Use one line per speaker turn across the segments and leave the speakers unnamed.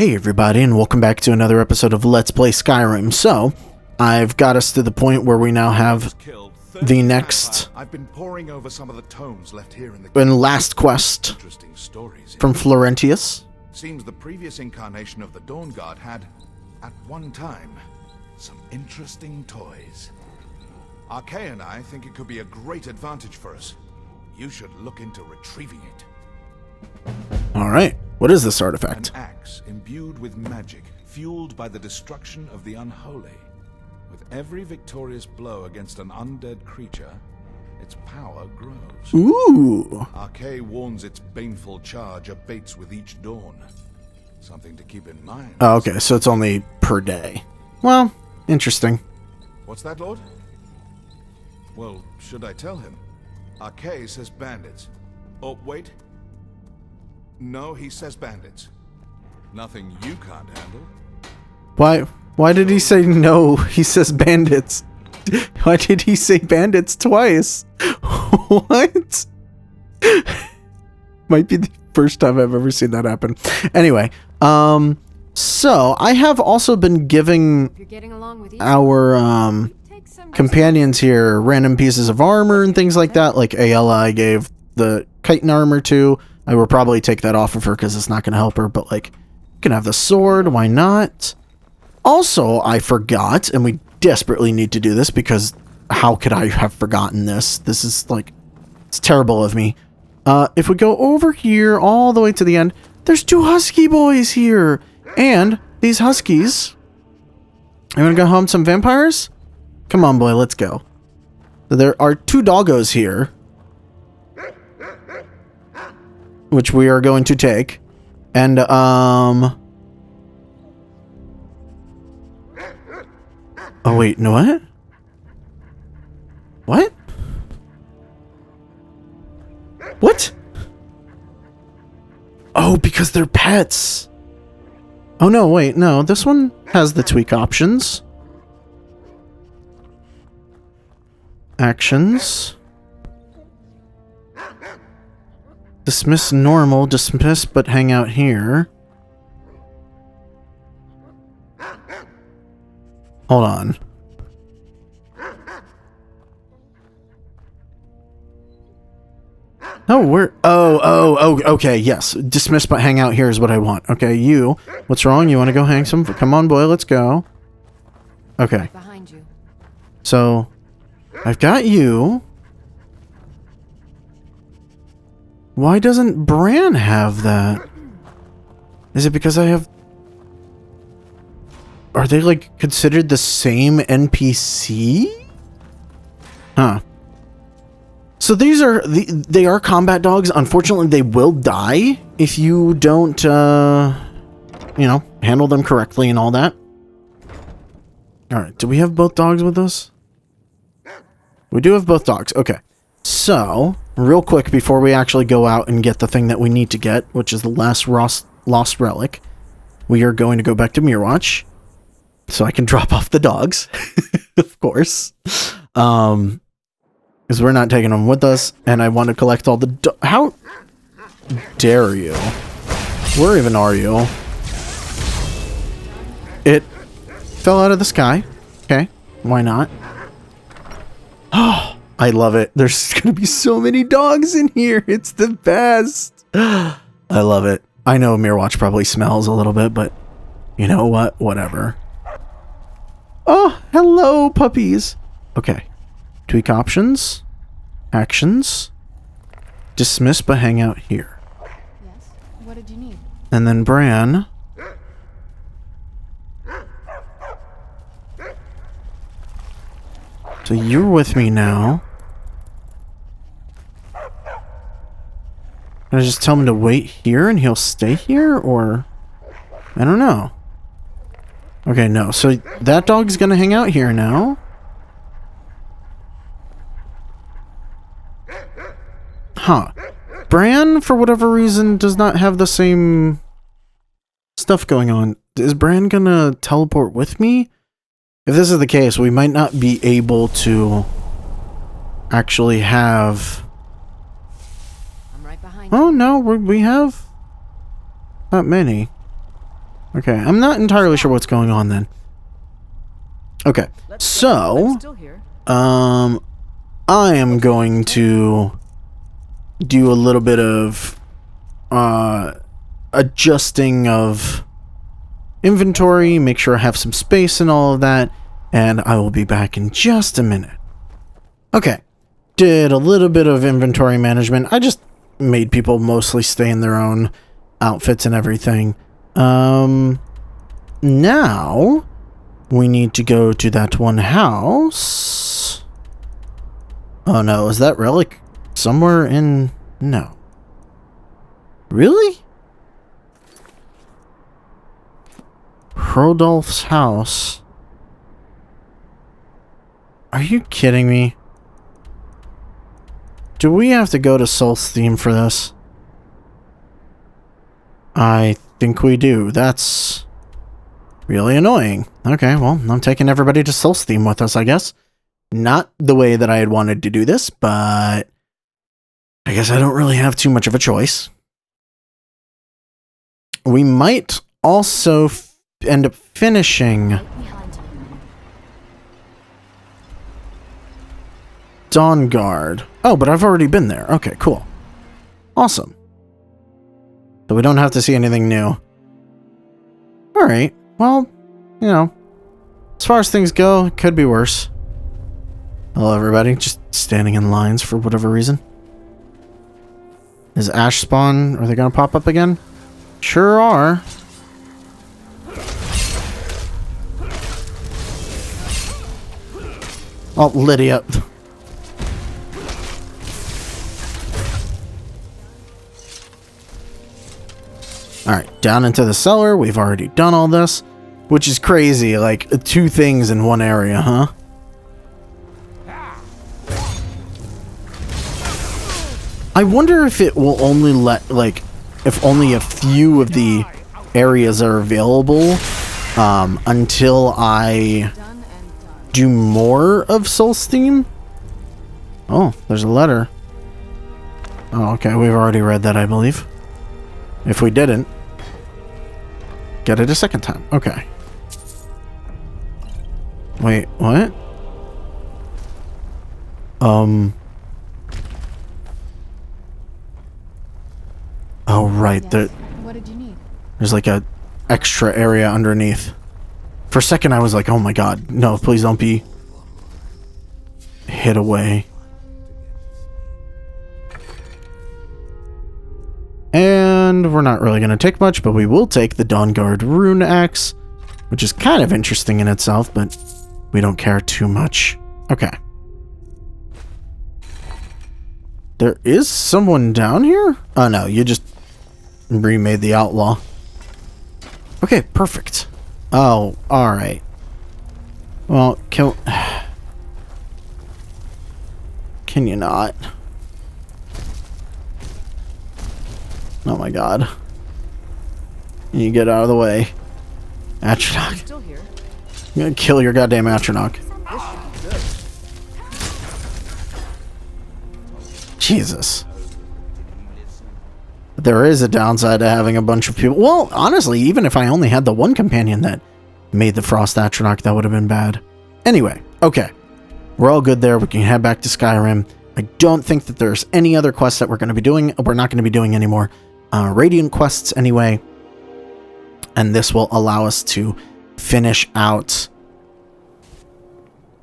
Hey everybody, and welcome back to another episode of Let's Play Skyrim. So, I've got us to the point where we now have the next
I've been poring over some of the tomes left here in the
and last quest
interesting stories
from Florentius.
Seems the previous incarnation of the Dawn Guard had, at one time, some interesting toys. Arkay and I think it could be a great advantage for us. You should look into retrieving it.
Alright, what is this artifact?
An axe imbued with magic, fueled by the destruction of the unholy. With every victorious blow against an undead creature, its power grows.
Ooh!
Arkay warns its baneful charge abates with each dawn. Something to keep in mind.
Oh, okay, so it's only per day. Well, interesting.
What's that, Lord? Well, should I tell him? Arkay says bandits. Oh, wait. No, he says bandits. Nothing you can't handle.
Why did he say no? He says bandits. Why did he say bandits twice? What? Might be the first time I've ever seen that happen. Anyway, so I have also been giving our companions here random pieces of armor and things like that. Like Ayala, I gave the chitin armor to. I will probably take that off of her because it's not going to help her, but like, you can have the sword, why not? Also, I forgot, and we desperately need to do this because how could I have forgotten this? This is like, it's terrible of me. If we go over here all the way to the end, there's two husky boys here. And these huskies, you want to go home some vampires? Come on, boy, let's go. So there are two doggos here, which we are going to take. And, oh, wait, no, what? What? What? Oh, because they're pets. Oh, no, wait, no, this one has the tweak options. Actions. Dismiss normal, dismiss but hang out here. Hold on. No, we're... Oh, okay, yes. Dismiss but hang out here is what I want. Okay, you. What's wrong? You want to go hang some... Come on, boy, let's go. Okay.
Behind you.
So, I've got you. Why doesn't Bran have that? Is it because I have... Are they, like, considered the same NPC? Huh. So these are... They are combat dogs. Unfortunately, they will die if you don't, you know, handle them correctly and all that. Alright, do we have both dogs with us? We do have both dogs. Okay. So, real quick before we actually go out and get the thing that we need to get, which is the last lost relic, we are going to go back to Mirwatch so I can drop off the dogs, of course, because we're not taking them with us, and I want to collect all the how dare you? Where even are you? It fell out of the sky. Okay, why not? Oh, I love it. There's gonna be so many dogs in here. It's the best. I love it. I know Mirwatch probably smells a little bit, but you know what? Whatever. Oh, hello, puppies. Okay. Tweak options. Actions. Dismiss but hang out here.
Yes. What did you need?
And then Bran. So you're with me now. Can I just tell him to wait here and he'll stay here, or... I don't know. Okay, no. So that dog's gonna hang out here now. Huh. Bran, for whatever reason, does not have the same stuff going on. Is Bran gonna teleport with me? If this is the case, we might not be able to actually have...
I'm right behind you.
Oh, no, we have not many. Okay, I'm not entirely sure what's going on then. Okay, so I am going to do a little bit of adjusting of inventory, make sure I have some space and all of that, and I will be back in just a minute. Okay, did a little bit of inventory management. I just made people mostly stay in their own outfits and everything. Now we need to go to that one house. Oh no, is that relic somewhere in... No. Really? Hrodolf's house. Are you kidding me? Do we have to go to Solstheim for this? I think we do. That's really annoying. Okay, well, I'm taking everybody to Solstheim with us, I guess. Not the way that I had wanted to do this, but I guess I don't really have too much of a choice. We might also end up finishing Dawnguard. Oh, but I've already been there. Okay, cool. Awesome. So we don't have to see anything new. Alright, well, you know, as far as things go, it could be worse. Hello, everybody. Just standing in lines for whatever reason. Is Ash spawn? Are they going to pop up again? Sure are. Oh, Lydia. Alright, down into the cellar. We've already done all this. Which is crazy, like 2 things in one area, huh? I wonder if it will only let, like, if only a few of the areas are available, until I do more of Solstheim. Oh, there's a letter. Oh, okay, we've already read that, I believe. If we didn't, get it a second time. Okay. Wait, what? Oh, right.
Yes. What did you need?
There's like a extra area underneath. For a second, I was like, oh my god. No, please don't be hid away. And we're not really going to take much, but we will take the Dawnguard Rune Axe, which is kind of interesting in itself, but we don't care too much. Okay. There is someone down here? Oh no, you just remade the outlaw. Okay, perfect. Oh, alright. Well, can you not? Oh my god. You get out of the way. Atronach.
Still here.
I'm gonna kill your goddamn Atronach. Jesus. There is a downside to having a bunch of people. Well, honestly, even if I only had the one companion that made the Frost Atronach, that would have been bad. Anyway, okay. We're all good there. We can head back to Skyrim. I don't think that there's any other quests that we're going to be doing. We're not going to be doing any more Radiant quests anyway. And this will allow us to finish out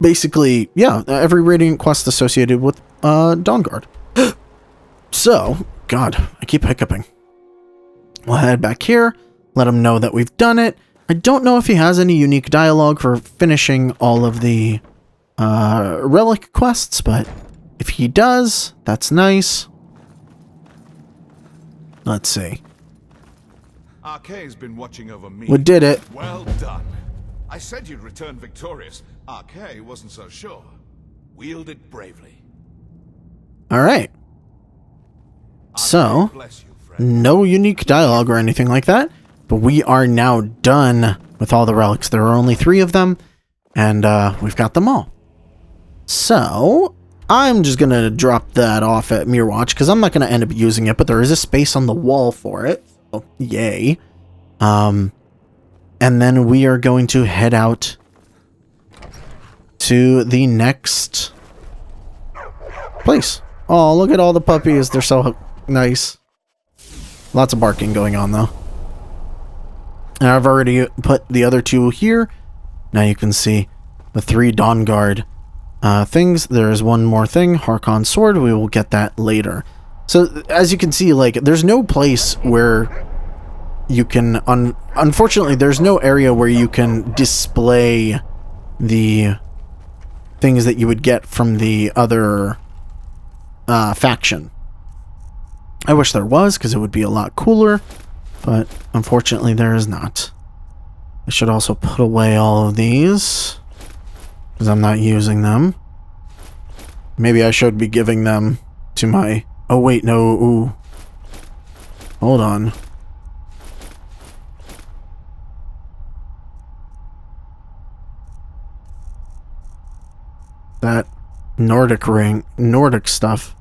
basically, yeah, every Radiant quest associated with Dawnguard. So, God, I keep hiccuping. We'll head back here, let him know that we've done it. I don't know if he has any unique dialogue for finishing all of the relic quests, but if he does, that's nice. Let's see.
Arkay's been watching over me.
We did it.
Well done. I said you'd return victorious. Arkay wasn't so sure. Wield it bravely.
All right. So,
Bless you, friend.
no unique dialogue or anything like that, but we are now done with all the relics. There are only 3 of them, and we've got them all. So, I'm just going to drop that off at Mirwatch, because I'm not going to end up using it, but there is a space on the wall for it. So, yay. And then we are going to head out to the next place. Oh, look at all the puppies. They're so nice. Lots of barking going on, though. And I've already put the other two here. Now you can see the 3 Dawn Guard things. There is one more thing, Harkon's sword. We will get that later. So, as you can see, like, there's no place where you can... Unfortunately, there's no area where you can display the things that you would get from the other faction. I wish there was, because it would be a lot cooler, but unfortunately there is not. I should also put away all of these, because I'm not using them. Maybe I should be giving them to my... Oh wait, no, ooh. Hold on. That Nordic stuff.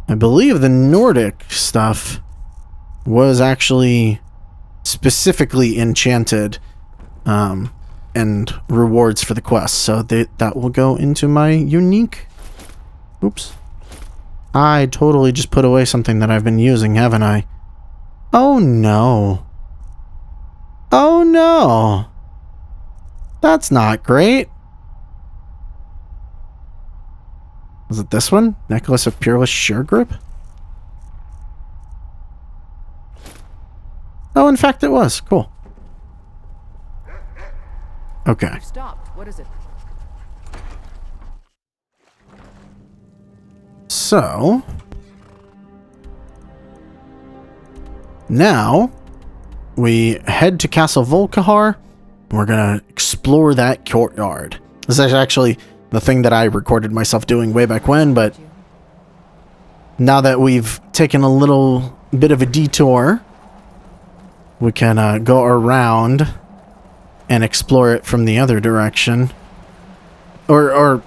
I believe the Nordic stuff was actually specifically enchanted and rewards for the quest. So that will go into my unique... Oops. I totally just put away something that I've been using, haven't I? Oh no. Oh no. That's not great. Was it this one? Necklace of Peerless Sure Grip? Oh, in fact it was. Cool. Okay.
You stopped. What is it?
So... now, we head to Castle Volkihar. We're gonna explore that courtyard. This is actually the thing that I recorded myself doing way back when, but now that we've taken a little bit of a detour, we can go around and explore it from the other direction. Or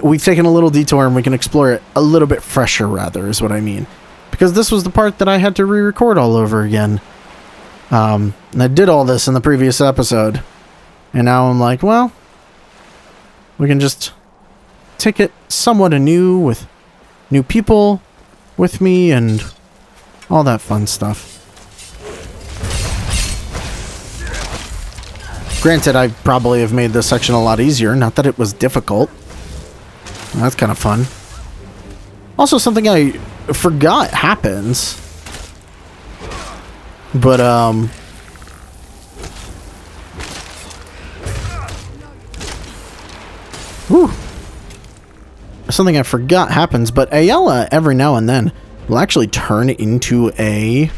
we've taken a little detour and we can explore it a little bit fresher, rather, is what I mean. Because this was the part that I had to re-record all over again. And I did all this in the previous episode. And now I'm like, well, we can just take it somewhat anew with new people with me and all that fun stuff. Granted, I probably have made this section a lot easier. Not that it was difficult. That's kind of fun. Also, something I forgot happens. But, whew. Something I forgot happens, but Ayala, every now and then, will actually turn into a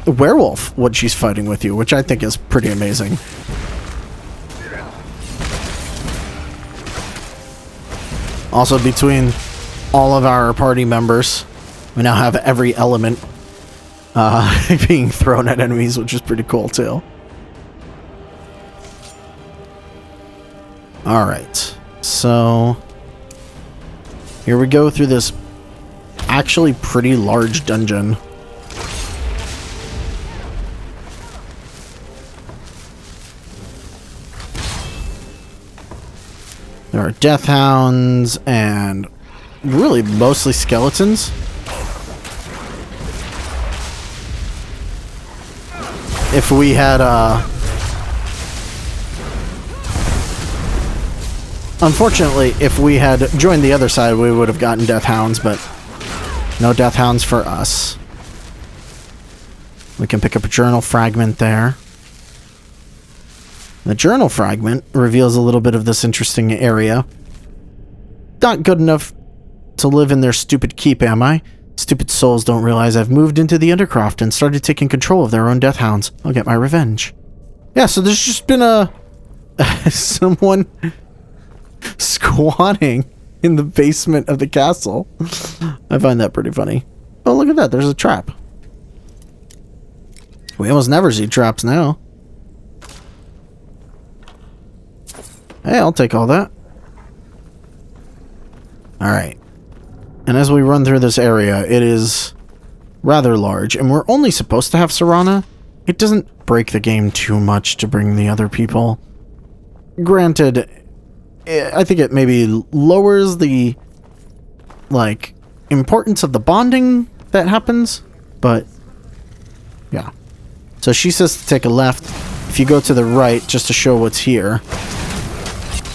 werewolf when she's fighting with you, which I think is pretty amazing. Also, between all of our party members, we now have every element being thrown at enemies, which is pretty cool, too. Alright, so here we go through this actually pretty large dungeon. There are death hounds and really mostly skeletons. If we had unfortunately, if we had joined the other side, we would have gotten death hounds, but no death hounds for us. We can pick up a journal fragment there. The journal fragment reveals a little bit of this interesting area. Not good enough to live in their stupid keep, am I? Stupid souls don't realize I've moved into the Undercroft and started taking control of their own death hounds. I'll get my revenge. Yeah, so there's just been someone squatting in the basement of the castle. I find that pretty funny. Oh, look at that. There's a trap. We almost never see traps now. Hey, I'll take all that. Alright. And as we run through this area, it is rather large. And we're only supposed to have Serana, it doesn't break the game too much to bring the other people. Granted, I think it maybe lowers the, like, importance of the bonding that happens, but yeah. So she says to take a left. If you go to the right, just to show what's here,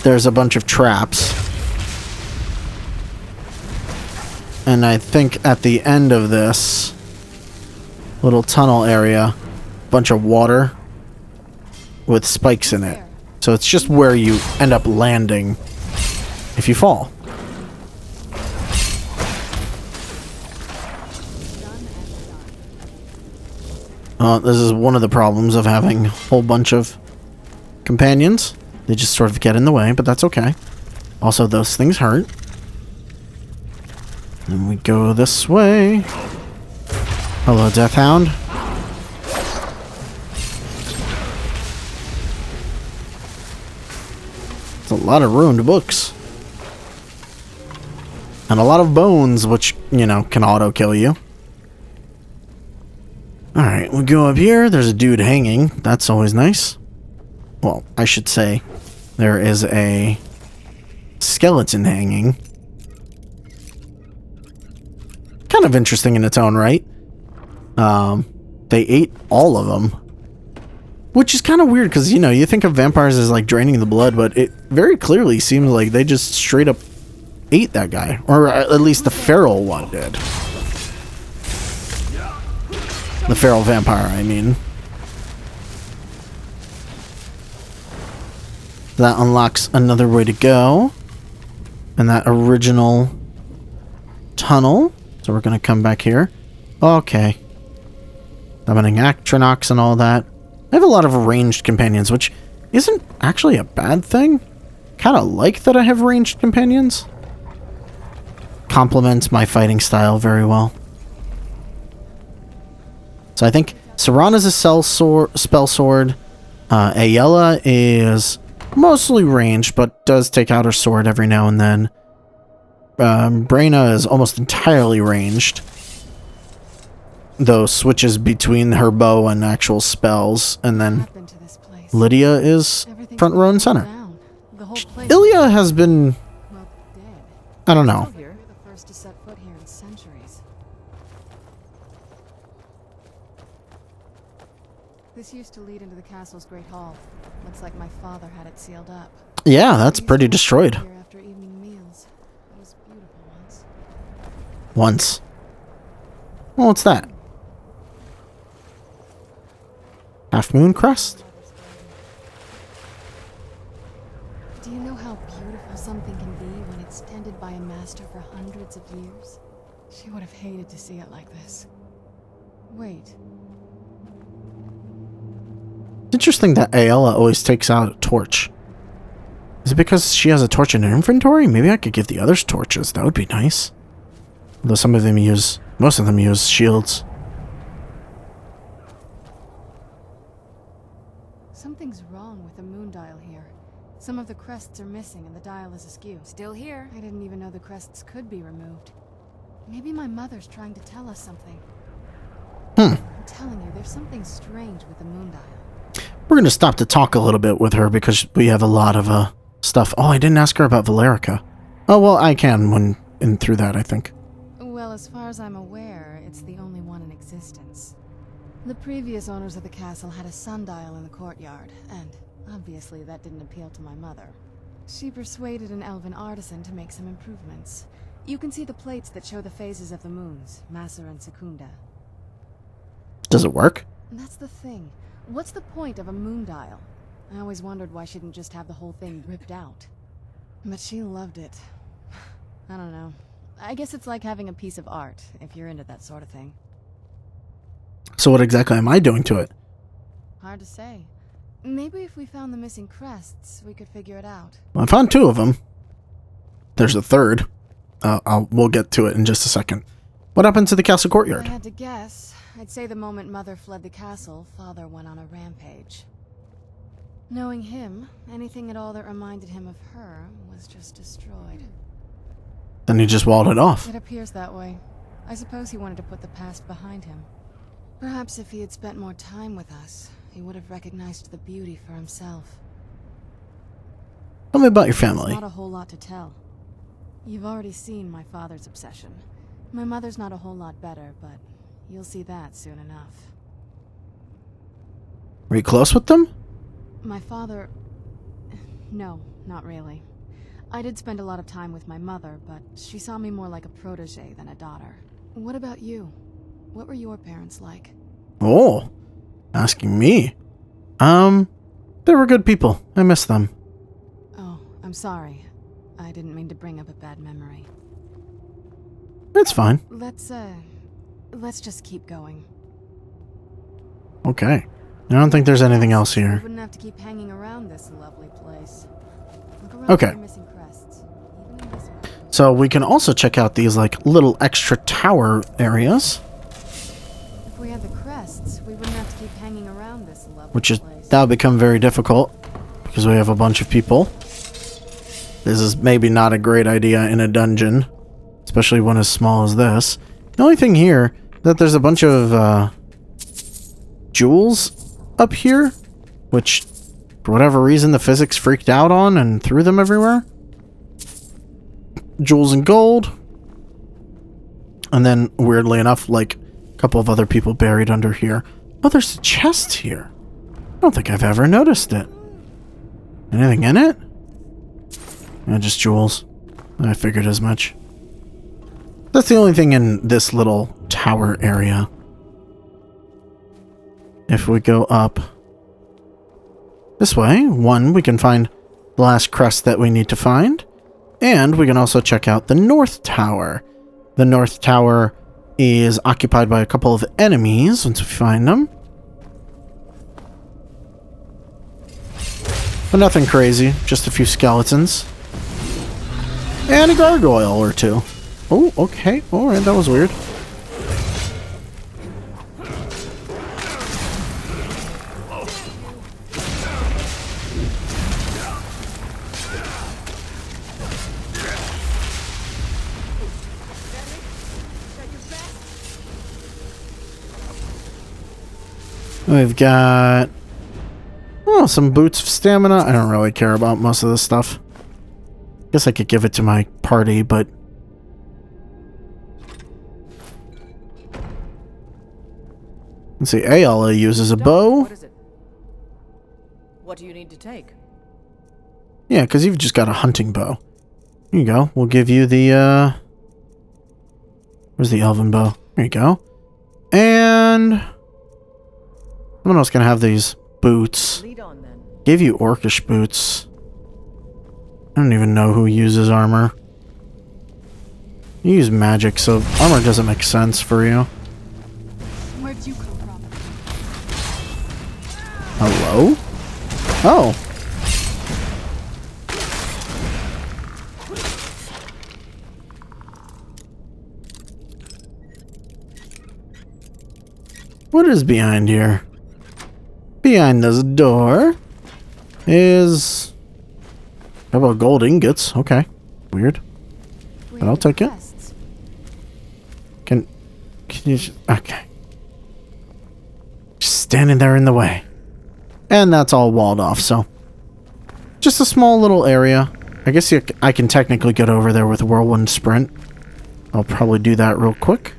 there's a bunch of traps. And I think at the end of this little tunnel area, a bunch of water with spikes in it. So it's just where you end up landing if you fall. This is one of the problems of having a whole bunch of companions. They just sort of get in the way, but that's okay. Also, those things hurt. And we go this way. Hello, Death Hound. It's a lot of ruined books. And a lot of bones, which, you know, can auto-kill you. Alright, we go up here. There's a dude hanging. That's always nice. Well, I should say there is a skeleton hanging. Kind of interesting in its own right. They ate all of them. Which is kind of weird because, you know, you think of vampires as like draining the blood, but it very clearly seems like they just straight up ate that guy. Or at least the feral one did. The feral vampire, I mean. That unlocks another way to go. And that original tunnel. So we're going to come back here. Okay. Summoning Actronox and all that. I have a lot of ranged companions, which isn't actually a bad thing. Kind of like that I have ranged companions. Complements my fighting style very well. So I think Serana's a spell sword. Ayala is mostly ranged, but does take out her sword every now and then. Brena is almost entirely ranged, though switches between her bow and actual spells. And then Lydia is front row and center. Ilya has been, I don't know.
This used to lead into the castle's great hall. Looks like my father had it sealed up.
Yeah, that's pretty destroyed.
After evening meals. It was beautiful once.
Once. Well, what's that? Half Moon Crest?
Do you know how beautiful something can be when it's tended by a master for hundreds of years? She would have hated to see it like this. Wait.
It's interesting that Ayala always takes out a torch. Is it because she has a torch in her inventory? Maybe I could give the others torches. That would be nice. Although most of them use shields.
Something's wrong with the moon dial here. Some of the crests are missing and the dial is askew. Still here. I didn't even know the crests could be removed. Maybe my mother's trying to tell us something. I'm telling you, there's something strange with the moon dial.
We're going to stop to talk a little bit with her because we have a lot of stuff. Oh, I didn't ask her about Valerica. Oh, well, I can when through that, I think.
Well, as far as I'm aware, it's the only one in existence. The previous owners of the castle had a sundial in the courtyard, and obviously that didn't appeal to my mother. She persuaded an elven artisan to make some improvements. You can see the plates that show the phases of the moons, Maser and Secunda.
Does it work?
That's the thing. What's the point of a moon dial? I always wondered why she didn't just have the whole thing ripped out. But she loved it. I don't know. I guess it's like having a piece of art, if you're into that sort of thing.
So what exactly am I doing to it?
Hard to say. Maybe if we found the missing crests, we could figure it out.
Well, I found 2 of them. There's a third. We'll get to it in just a second. What happened to the castle courtyard?
If I had to guess, I'd say the moment Mother fled the castle, Father went on a rampage. Knowing him, anything at all that reminded him of her was just destroyed.
Then he just walled it off.
It appears that way. I suppose he wanted to put the past behind him. Perhaps if he had spent more time with us, he would have recognized the beauty for himself.
Tell me about your
There's
family.
not a whole lot to tell. You've already seen my father's obsession. My mother's not a whole lot better, but you'll see that soon enough.
Were you close with them?
My father... No, not really. I did spend a lot of time with my mother, but she saw me more like a protege than a daughter. What about you? What were your parents like?
Oh, asking me. They were good people. I miss them.
Oh, I'm sorry. I didn't mean to bring up a bad memory.
It's fine.
Let's just keep going.
Okay. I don't think there's anything else
We
here.
wouldn't have to keep hanging around this lovely place. Look around
Okay.
for your missing crests. Even in this weather.
So we can also check out these like little extra tower areas,
If we had the crests, we wouldn't have to keep hanging around this lovely
which is
place.
that'll become very difficult because we have a bunch of people. This is maybe not a great idea in a dungeon, especially one as small as this. The only thing here that there's a bunch of jewels up here, which for whatever reason the physics freaked out on and threw them everywhere. Jewels and gold. And then, weirdly enough, like a couple of other people buried under here. Oh, there's a chest here. I don't think I've ever noticed it. Anything in it? Yeah, just jewels. I figured as much. That's the only thing in this little tower area. If we go up this way, we can find the last crest that we need to find. And we can also check out the North Tower. The North Tower is occupied by a couple of enemies once we find them. But nothing crazy, just a few skeletons. And a gargoyle or two. Oh, okay. Alright, that was weird. We've got some boots of stamina. I don't really care about most of this stuff. Guess I could give it to my party, but let's see. Ayala uses a bow.
What is it? What do you need to take?
Yeah, because you've just got a hunting bow. Here you go. We'll give you the where's the elven bow? There you go. And someone else can have these boots.
Lead on then.
Gave you orcish boots. I don't even know who uses armor. You use magic, so armor doesn't make sense for you.
Where'd you come from?
Hello? Oh. What is behind here? Behind this door is a couple of gold ingots. Okay. Weird.
We
But I'll
had the
take it.
crests.
Can you okay. Just standing there in the way. And that's all walled off, so just a small little area. I guess I can technically get over there with Whirlwind Sprint. I'll probably do that real quick.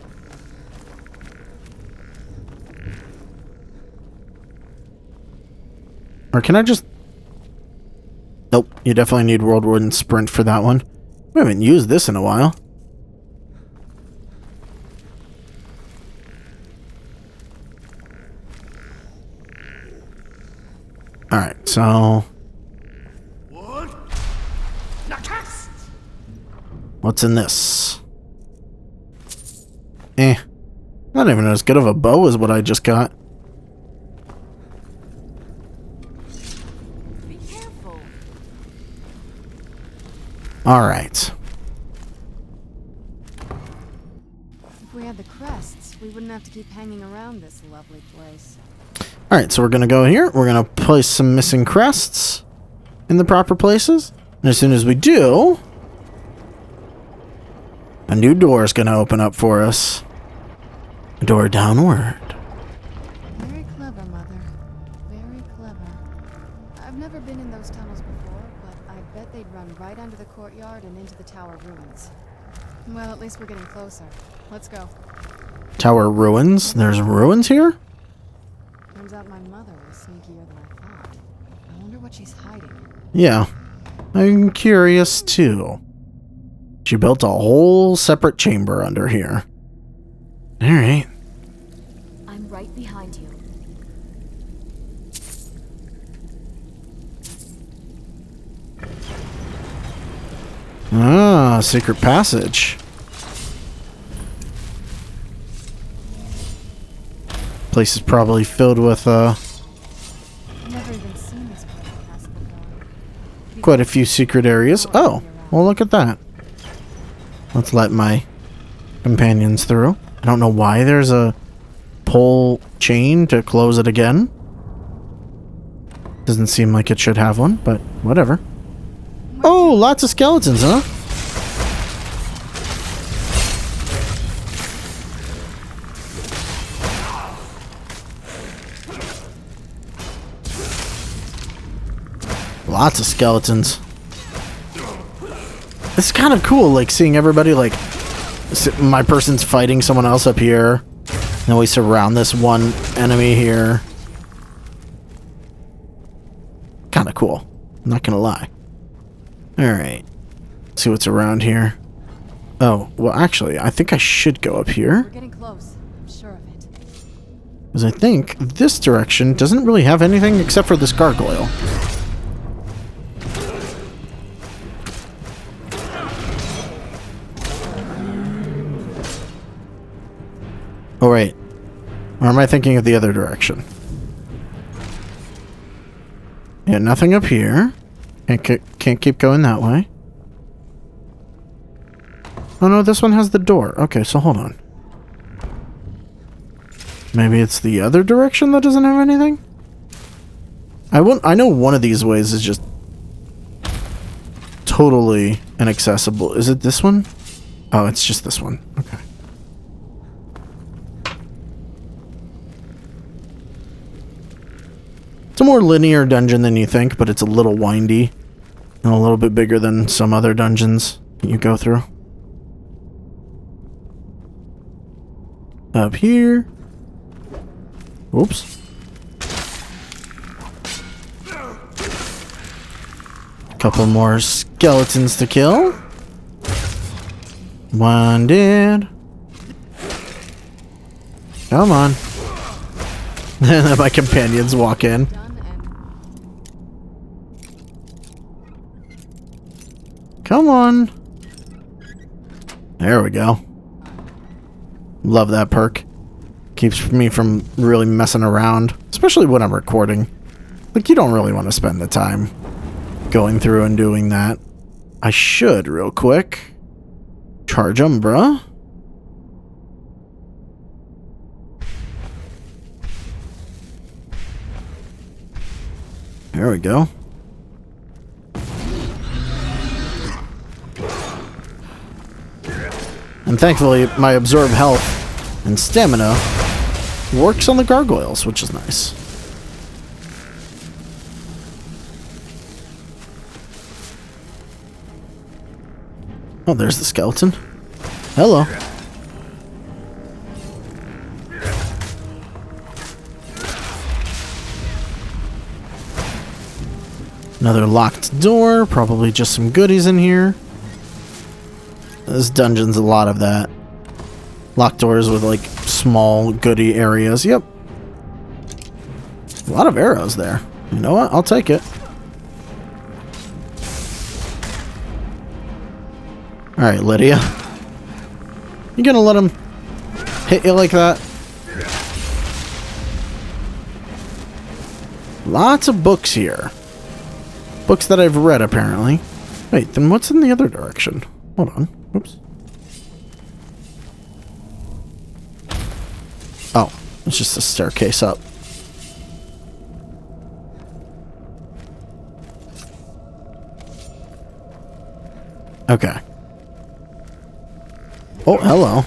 Or can I just... Nope, you definitely need Whirlwind Sprint for that one. We haven't used this in a while. Alright, so... What's in this? Not even as good of a bow as what I just got.
Be careful.
Alright.
If we had the crests, we wouldn't have to keep hanging around this lovely place.
Alright, so we're gonna go here. We're gonna place some missing crests in the proper places. And as soon as we do, a new door is gonna open up for us. A door downward.
never been in those tunnels before, but I bet they'd run right under the courtyard and into the tower ruins. Well, at least we're getting closer. Let's go.
Tower ruins? There's ruins here?
Turns out my mother was sneakier than I thought. I wonder what she's hiding.
Yeah. I'm curious too. She built a whole separate chamber under here. Alright.
I'm right behind you.
Ah, secret passage. Place is probably filled with
Never even seen this part of the castle before.
quite a few secret areas. Oh, well look at that. Let's let my companions through. I don't know why there's a pull chain to close it again. Doesn't seem like it should have one, but whatever. Oh, lots of skeletons, huh? Lots of skeletons. It's kind of cool, like, seeing everybody, like, my person's fighting someone else up here. And then we surround this one enemy here. Kind of cool. I'm not gonna lie. Alright. See what's around here. Oh, well, actually, I think I should go up here.
We're getting close. I'm sure of it.
Because I think this direction doesn't really have anything except for this gargoyle. Oh, wait. Or am I thinking of the other direction? Yeah, nothing up here. Can't keep going that way. Oh no, this one has the door. Okay, so hold on. Maybe it's the other direction that doesn't have anything? I know one of these ways is just totally inaccessible. Is it this one? Oh, it's just this one. Okay. It's a more linear dungeon than you think, but it's a little windy and a little bit bigger than some other dungeons you go through. Up here. Oops. Couple more skeletons to kill. One dead. Come on. And then my companions walk in.
Done and
Come on. There we go. Love that perk. Keeps me from really messing around, especially when I'm recording. Like, you don't really want to spend the time going through and doing that. I should, real quick, charge Umbra. There we go. And thankfully, my absorb health and stamina works on the gargoyles, which is nice. Oh, there's the skeleton. Hello. Another locked door. Probably just some goodies in here. This dungeon's a lot of that. Locked doors with, like, small goodie areas. Yep. A lot of arrows there. You know what? I'll take it. Alright, Lydia. You gonna let him hit you like that? Lots of books here. Books that I've read, apparently. Wait, then what's in the other direction? Hold on. Oops. Oh, it's just a staircase up. Okay. Oh, hello.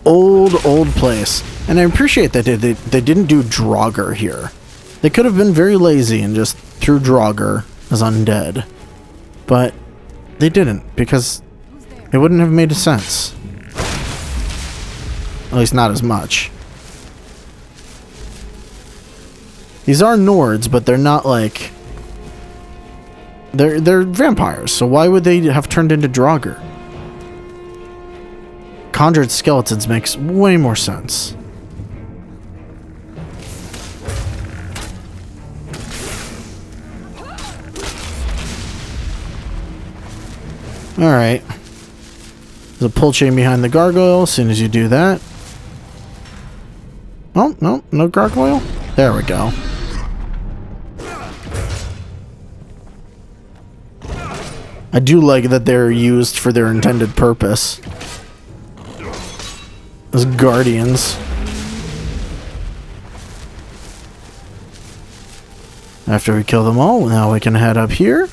Old place. And I appreciate that they didn't do Draugr here. They could have been very lazy and just threw Draugr as undead. But they didn't, because it wouldn't have made sense. At least not as much. These are Nords, but they're not like... They're vampires, so why would they have turned into Draugr? Conjured skeletons makes way more sense. Alright. There's a pull chain behind the gargoyle as soon as you do that. Oh, no gargoyle? There we go. I do like that they're used for their intended purpose. As guardians. After we kill them all, now we can head up here.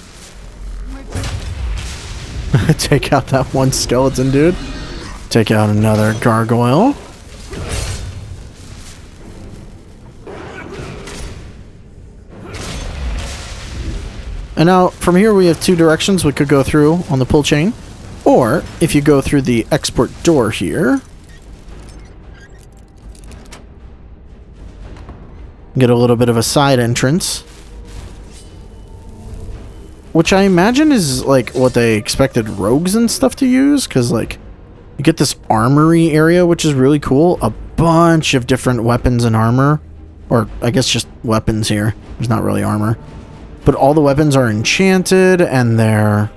Take out that one skeleton dude. Take out another gargoyle. And now, from here we have two directions we could go through on the pull chain. Or, if you go through the export door here, get a little bit of a side entrance. Which I imagine is, like, what they expected rogues and stuff to use. Because, like, you get this armory area, which is really cool. A bunch of different weapons and armor. Or, I guess just weapons here. There's not really armor. But all the weapons are enchanted, and they're...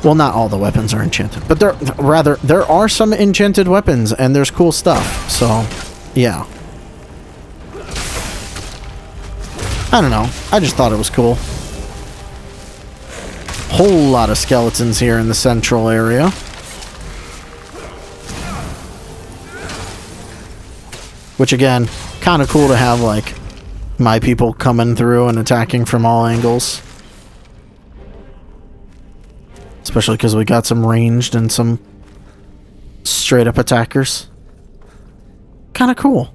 Well, not all the weapons are enchanted. But there are some enchanted weapons, and there's cool stuff. So, yeah. I don't know. I just thought it was cool. Whole lot of skeletons here in the central area. Which, again, kind of cool to have, like, my people coming through and attacking from all angles. Especially because we got some ranged and some straight up attackers. Kind of cool.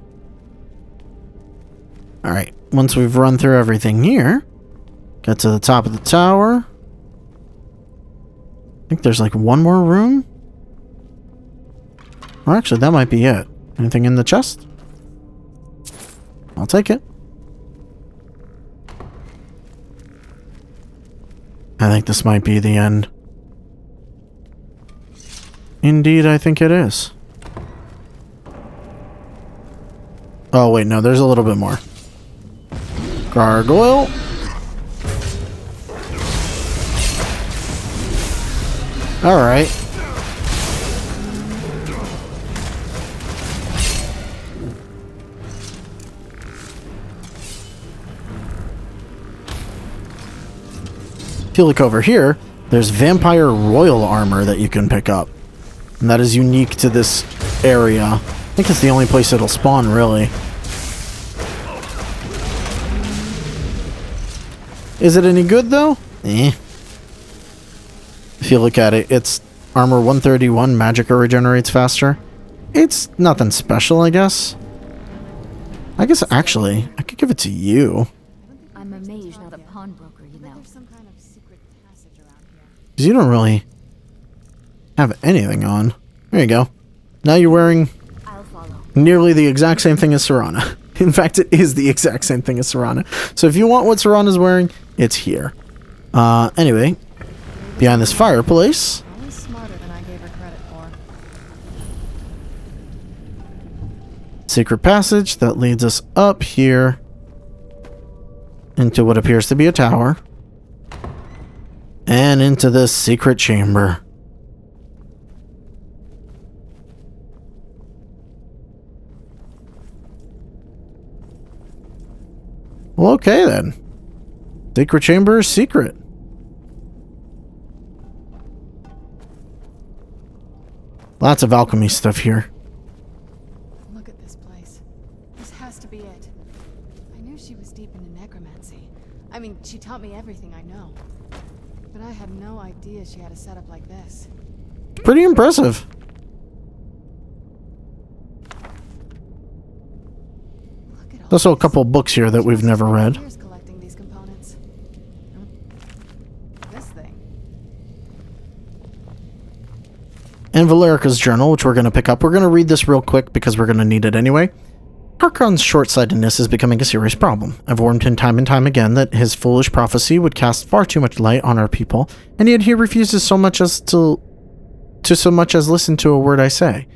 Alright, once we've run through everything here, get to the top of the tower. I think there's like one more room. Or actually, that might be it. Anything in the chest? I'll take it. I think this might be the end. Indeed, I think it is. Oh, wait, no, there's a little bit more. Gargoyle. Alright. If you look over here, there's vampire royal armor that you can pick up. And that is unique to this area. I think it's the only place it'll spawn, really. Is it any good, though? Eh. If you look at it, it's armor 131, magicka regenerates faster. It's nothing special, I guess. I guess, actually, I could give it to you.
I'm a mage, not a pawnbroker, you know.
Because you don't really have anything on. There you go. Now you're wearing
I'll follow.
nearly the exact same thing as Serana. In fact, it is the exact same thing as Serana. So if you want what Serana's wearing, it's here. Anyway, behind this fireplace.
Always smarter than I gave her credit for.
Secret passage that leads us up here into what appears to be a tower. And into this secret chamber. Well, okay then. Secret chamber is secret. Lots of alchemy stuff here.
Look at this place. This has to be it. I knew she was deep into necromancy. I mean, she taught me everything I know. But I had no idea she had a setup like this.
Pretty impressive. There's also a couple of books here that we've never read.
Years collecting these components. This thing.
And Valerica's journal, which we're going to pick up. We're going to read this real quick because we're going to need it anyway. Harkon's short-sightedness is becoming a serious problem. I've warned him time and time again that his foolish prophecy would cast far too much light on our people, and yet he refuses so much as listen to a word I say.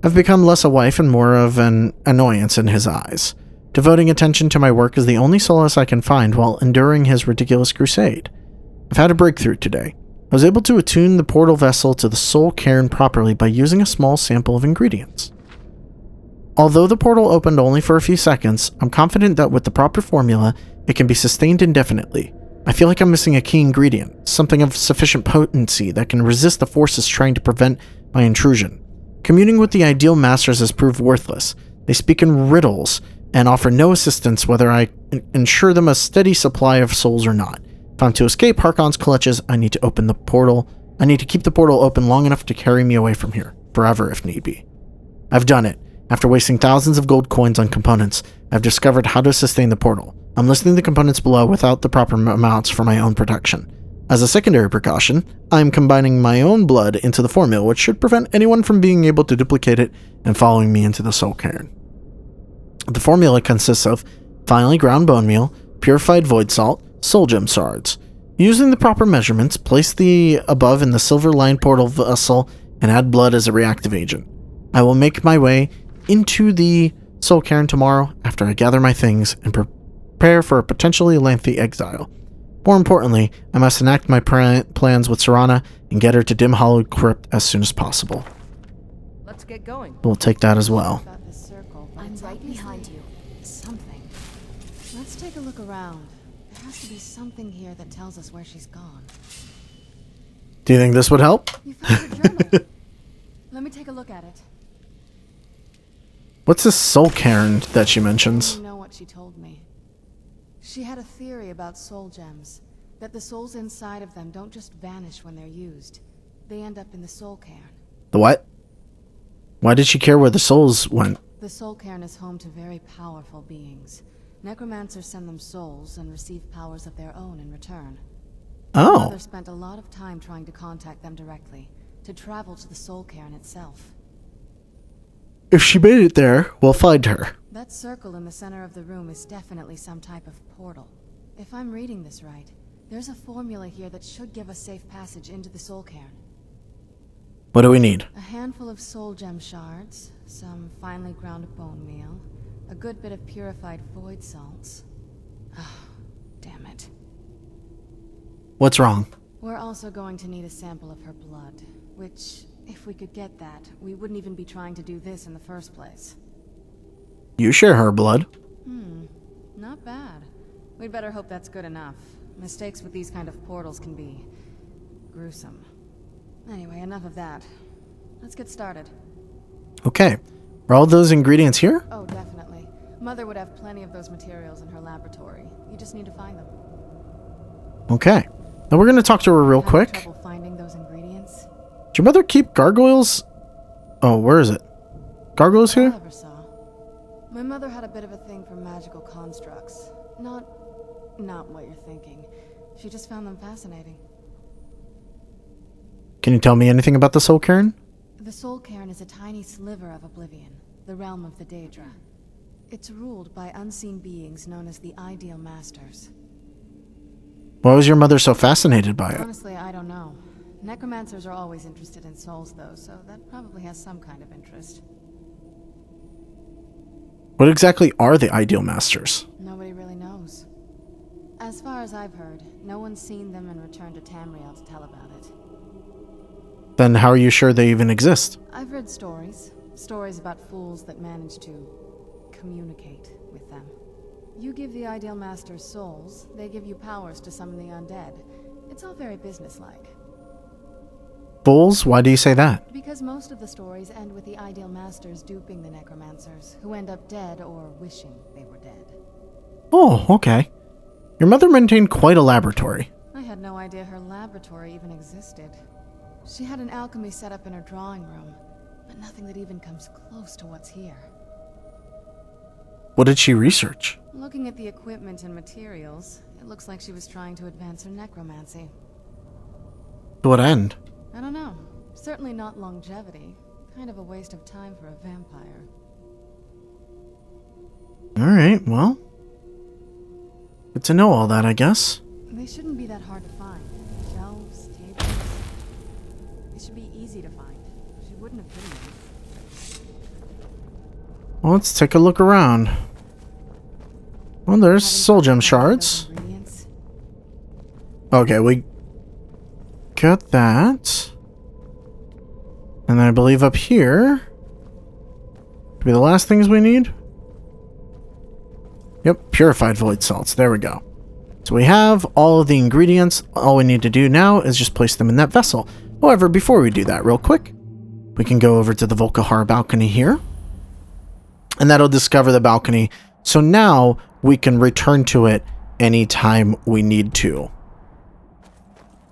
I've become less a wife and more of an annoyance in his eyes. Devoting attention to my work is the only solace I can find while enduring his ridiculous crusade. I've had a breakthrough today. I was able to attune the portal vessel to the soul cairn properly by using a small sample of ingredients. Although the portal opened only for a few seconds, I'm confident that with the proper formula, it can be sustained indefinitely. I feel like I'm missing a key ingredient, something of sufficient potency that can resist the forces trying to prevent my intrusion. Communing with the ideal masters has proved worthless. They speak in riddles and offer no assistance whether I ensure them a steady supply of souls or not. If I'm to escape Harkon's clutches, I need to keep the portal open long enough to carry me away from here, forever if need be. I've done it. After wasting thousands of gold coins on components, I've discovered how to sustain the portal. I'm listing the components below without the proper amounts for my own protection. As a secondary precaution, I'm combining my own blood into the formula, which should prevent anyone from being able to duplicate it and following me into the soul cairn. The formula consists of finely ground bone meal, purified void salt, soul gem shards. Using the proper measurements, place the above in the silver-lined portal vessel and add blood as a reactive agent. I will make my way into the soul cairn tomorrow after I gather my things and prepare for a potentially lengthy exile. More importantly, I must enact my plans with Serana and get her to Dim Hollow Crypt as soon as possible.
Let's get going.
We'll take that as well.
About this circle, but
I'm
it's
right
obviously
behind you.
Something. Let's take a look around. There has to be something here that tells us where she's gone.
Do you think this would help?
You found her journal. Let me take a look at it.
What's this soul cairn that she mentions?
You know what she told me. She had a theory about soul gems, that the souls inside of them don't just vanish when they're used. They end up in the soul cairn.
The what? Why did she care where the souls went?
The soul cairn is home to very powerful beings. Necromancers send them souls and receive powers of their own in return.
Oh.
Mother spent a lot of time trying to contact them directly, to travel to the soul cairn itself.
If she made it there, we'll find her.
That circle in the center of the room is definitely some type of portal. If I'm reading this right, there's a formula here that should give us safe passage into the soul cairn.
What do we need?
A handful of soul gem shards, some finely ground bone meal, a good bit of purified void salts. Oh, damn it.
What's wrong?
We're also going to need a sample of her blood, which, if we could get that, we wouldn't even be trying to do this in the first place.
You share her blood.
Not bad. We'd better hope that's good enough. Mistakes with these kind of portals can be gruesome. Anyway, enough of that. Let's get started.
Okay. Are all those ingredients here?
Oh, definitely. Mother would have plenty of those materials in her laboratory. You just need to find them.
Okay. Now we're going to talk to her real
Having
quick.
trouble finding those ingredients?
Did your mother keep gargoyles? Oh, where is it? Gargoyles
I
here?
never saw. My mother had a bit of a thing for magical constructs. Not what you're thinking. She just found them fascinating.
Can you tell me anything about the soul cairn?
The soul cairn is a tiny sliver of oblivion, the realm of the Daedra. It's ruled by unseen beings known as the Ideal Masters.
Why was your mother so fascinated by it?
Honestly, I don't know. Necromancers are always interested in souls, though, so that probably has some kind of interest.
What exactly are the Ideal Masters?
Nobody really knows. As far as I've heard, no one's seen them and returned to Tamriel to tell about it.
Then how are you sure they even exist?
I've read stories. Stories about fools that manage to communicate with them. You give the Ideal Masters souls, they give you powers to summon the undead. It's all very businesslike.
Fools? Why do you say that?
Because most of the stories end with the Ideal Masters duping the necromancers, who end up dead or wishing they were dead.
Oh, okay. Your mother maintained quite a laboratory.
I had no idea her laboratory even existed. She had an alchemy set up in her drawing room, but nothing that even comes close to what's here.
What did she research?
Looking at the equipment and materials, it looks like she was trying to advance her necromancy.
To what end?
I don't know. Certainly not longevity. Kind of a waste of time for a vampire.
Alright, well. Good to know all that, I guess.
They shouldn't be that hard to find. Shelves, tables. It should be easy to find. She wouldn't have hidden them.
Well, let's take a look around. Well, there's
Having
soul gem
found
shards.
those ingredients,
Okay, we got that. And I believe up here could be the last things we need. Yep, purified void salts. There we go. So we have all of the ingredients. All we need to do now is just place them in that vessel. However, before we do that real quick, we can go over to the Volkihar balcony here. And that'll discover the balcony. So now we can return to it anytime we need to.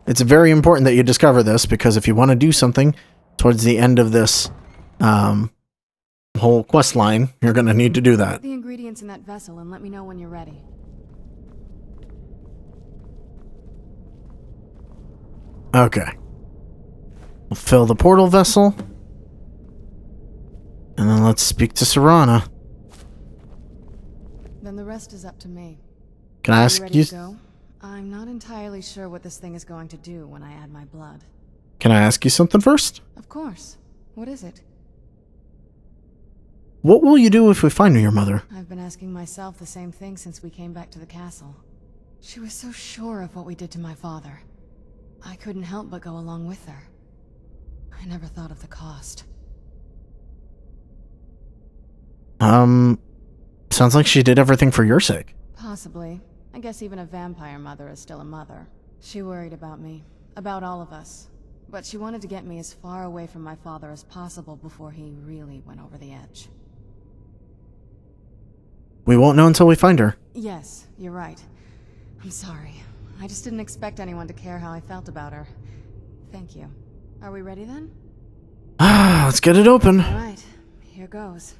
It's very important that you discover this, because if you want to do something towards the end of this whole quest line, you're going to need to do that.
put the ingredients in that vessel and let me know when you're ready.
Okay. We'll fill the portal vessel. And then let's speak to Serana.
Then the rest is up to me.
Can I
Are
ask
you ready
you?
to go? I'm not entirely sure what this thing is going to do when I add my blood.
Can I ask you something first?
Of course. What is it?
What will you do if we find your mother?
I've been asking myself the same thing since we came back to the castle. She was so sure of what we did to my father. I couldn't help but go along with her. I never thought of the cost.
Sounds like she did everything for your sake.
Possibly. I guess even a vampire mother is still a mother. She worried about me, about all of us. But she wanted to get me as far away from my father as possible before he really went over the edge.
We won't know until we find her.
Yes, you're right. I'm sorry. I just didn't expect anyone to care how I felt about her. Thank you. Are we ready then?
Ah, let's get it open.
All right, here goes.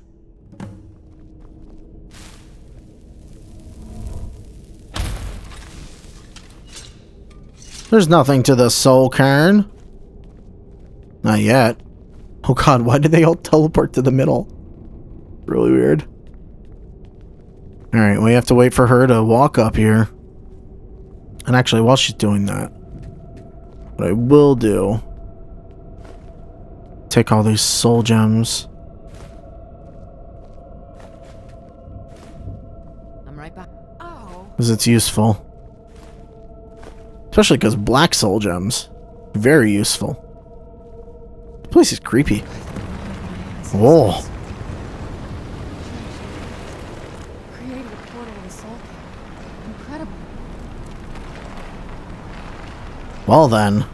There's nothing to the soul cairn. Not yet. Oh god, why did they all teleport to the middle? Really weird. Alright, we have to wait for her to walk up here. And actually, while she's doing that, what I will do, take all these soul gems.
I'm right back. Oh.
Because it's useful. Especially because black soul gems. Very useful. The place is creepy. Whoa.
Created a portal to the soul cairn. Incredible.
Well then.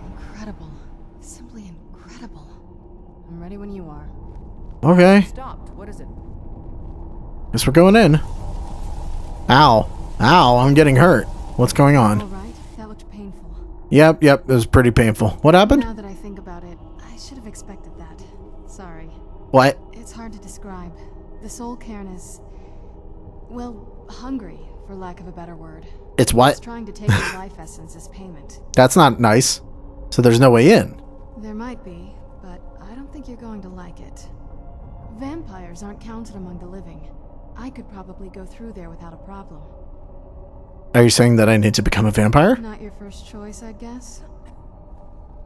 Incredible. Simply incredible. I'm ready when you are.
Okay.
Stopped. What is it?
Guess we're going in. Ow. Ow, I'm getting hurt. What's going
All
on?
right, that looked painful.
Yep, it was pretty painful. What happened?
Now that I think about it, I should have expected that. Sorry.
What?
It's hard to describe. The soul cairn is, well, hungry, for lack of a better word.
It's
It's
what?
trying to take your life essence as payment.
That's not nice. So there's no way in.
There might be, but I don't think you're going to like it. Vampires aren't counted among the living. I could probably go through there without a problem.
Are you saying that I need to become a vampire?
Not your first choice, I guess?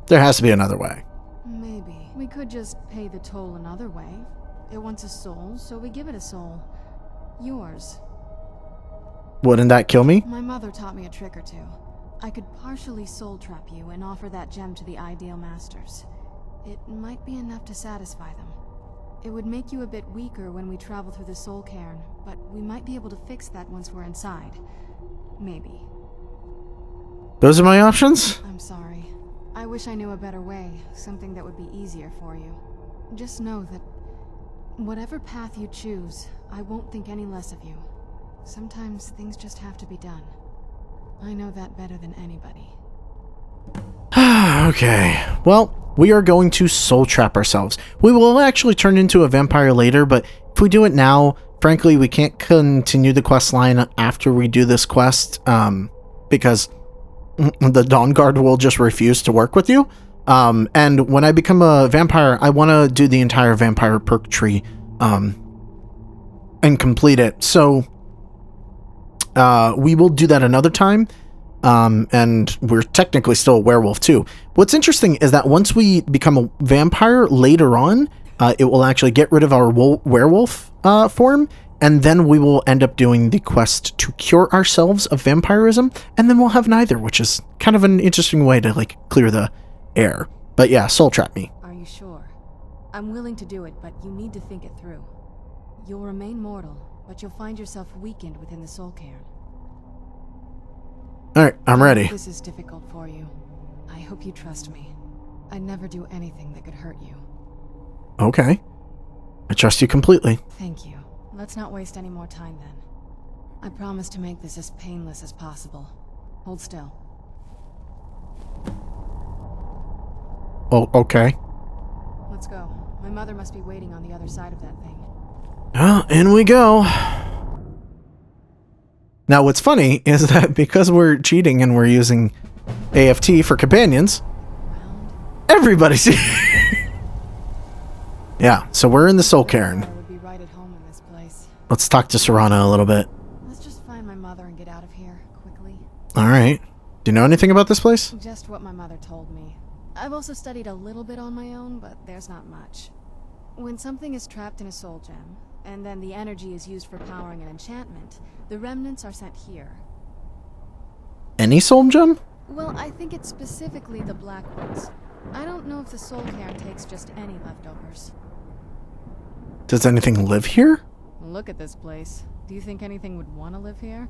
There has to be another way.
Maybe. We could just pay the toll another way. It wants a soul, so we give it a soul. Yours.
Wouldn't that kill me?
My mother taught me a trick or two. I could partially soul trap you and offer that gem to the ideal masters. It might be enough to satisfy them. It would make you a bit weaker when we travel through the soul cairn, but we might be able to fix that once we're inside. Maybe.
Those are my options?
I'm sorry. I wish I knew a better way, something that would be easier for you. Just know that whatever path you choose, I won't think any less of you. Sometimes things just have to be done. I know that better than anybody.
Okay, well, we are going to soul trap ourselves. We will actually turn into a vampire later, but if we do it now, frankly, we can't continue the quest line after we do this quest, because the Dawn Guard will just refuse to work with you. And when I become a vampire, I want to do the entire vampire perk tree, and complete it. So, we will do that another time. And we're technically still a werewolf too. What's interesting is that once we become a vampire later on, it will actually get rid of our werewolf form, and then we will end up doing the quest to cure ourselves of vampirism, and then we'll have neither, which is kind of an interesting way to like clear the air. But yeah, soul trap me.
Are you sure? I'm willing to do it, but you need to think it through. You'll remain mortal, but you'll find yourself weakened within the soul cairn.
Alright, I'm ready.
This is difficult for you. I hope you trust me. I'd never do anything that could hurt you.
Okay. I trust you completely.
Thank you. Let's not waste any more time then. I promise to make this as painless as possible. Hold still.
Oh, okay.
Let's go. My mother must be waiting on the other side of that thing.
Oh, in we go. Now, what's funny is that because we're cheating and we're using AFT for companions, everybody's yeah, so we're in the soul cairn.
I would be right at home in this place.
Let's talk to Serana a little bit.
Let's just find my mother and get out of here quickly.
All right. Do you know anything about this place?
Just what my mother told me. I've also studied a little bit on my own, but there's not much. When something is trapped in a soul gem, and then the energy is used for powering an enchantment, the remnants are sent here.
Any soul gem?
Well, I think it's specifically the black ones. I don't know if the soul cairn takes just any leftovers.
Does anything live here?
Look at this place. Do you think anything would want to live here?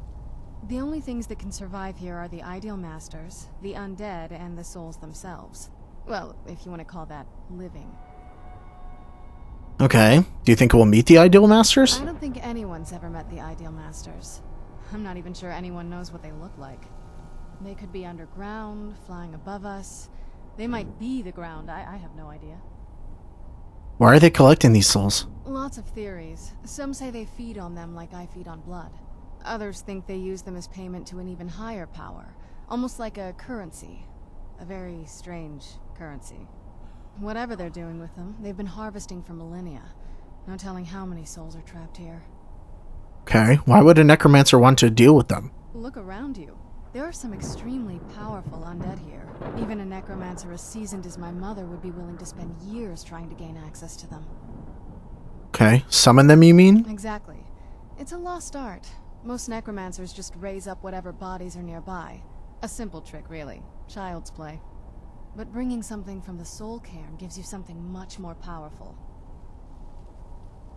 The only things that can survive here are the ideal masters, the undead, and the souls themselves. Well, if you want to call that living.
Okay. Do you think we'll meet the ideal masters?
I don't think anyone's ever met the ideal masters. I'm not even sure anyone knows what they look like. They could be underground, flying above us. They might be the ground. I have no idea.
Why are they collecting these souls?
Lots of theories. Some say they feed on them like I feed on blood. Others think they use them as payment to an even higher power. Almost like a currency. A very strange currency. Whatever they're doing with them, they've been harvesting for millennia. No telling how many souls are trapped here.
Okay. Why would a necromancer want to deal with them?
Look around you. There are some extremely powerful undead here. Even a necromancer as seasoned as my mother would be willing to spend years trying to gain access to them.
Okay. Summon them, you mean?
Exactly. It's a lost art. Most necromancers just raise up whatever bodies are nearby. A simple trick, really. Child's play. But bringing something from the soul cairn gives you something much more powerful.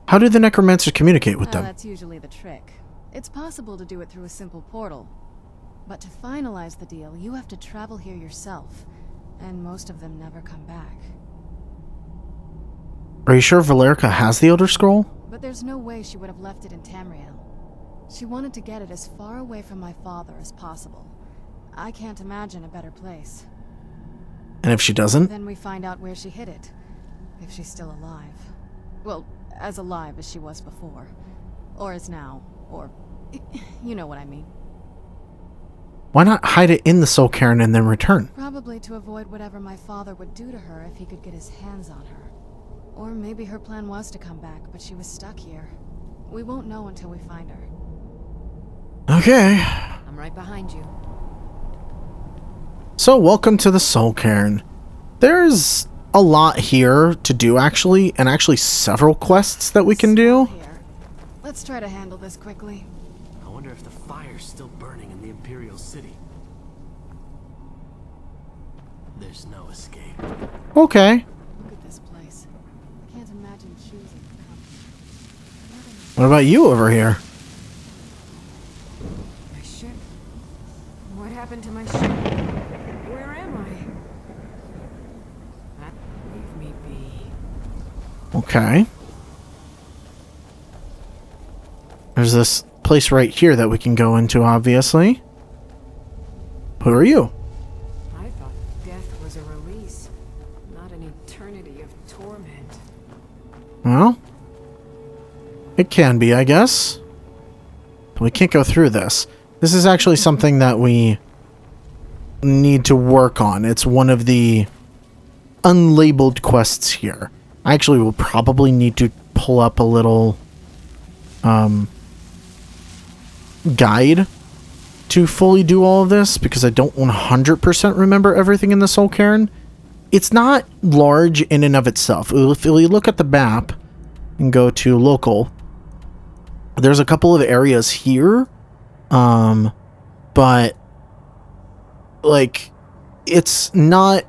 How do the necromancers communicate with them?
That's usually the trick. It's possible to do it through a simple portal. But to finalize the deal, you have to travel here yourself. And most of them never come back.
Are you sure Valerica has the Elder Scroll?
But there's no way she would have left it in Tamriel. She wanted to get it as far away from my father as possible. I can't imagine a better place.
And if she doesn't?
Then we find out where she hid it. If she's still alive. Well, as alive as she was before. Or as now. Or... you know what I mean.
Why not hide it in the soul cairn and then return?
Probably to avoid whatever my father would do to her if he could get his hands on her. Or maybe her plan was to come back, but she was stuck here. We won't know until we find her.
Okay.
I'm right behind you.
So, welcome to the soul cairn. There's a lot here to do, actually, and actually several quests that we can do.
Here. Let's try to handle this quickly.
I wonder if the fire's still burning in the Imperial City. There's no escape.
Okay.
Look at this place. I can't imagine choosing to come.
What about you over here?
My ship? What happened to my ship? Where am I? Leave me be.
Okay. There's this place right here that we can go into, obviously. Who are you?
I thought death was a relief. of torment.
Well, it can be, I guess. But we can't go through this. This is actually something that we need to work on. It's one of the unlabeled quests here. I actually will probably need to pull up a little guide to fully do all of this, because I don't 100% remember everything in the Soul Cairn. It's not large in and of itself. If we look at the map and go to local, there's a couple of areas here, but like, it's not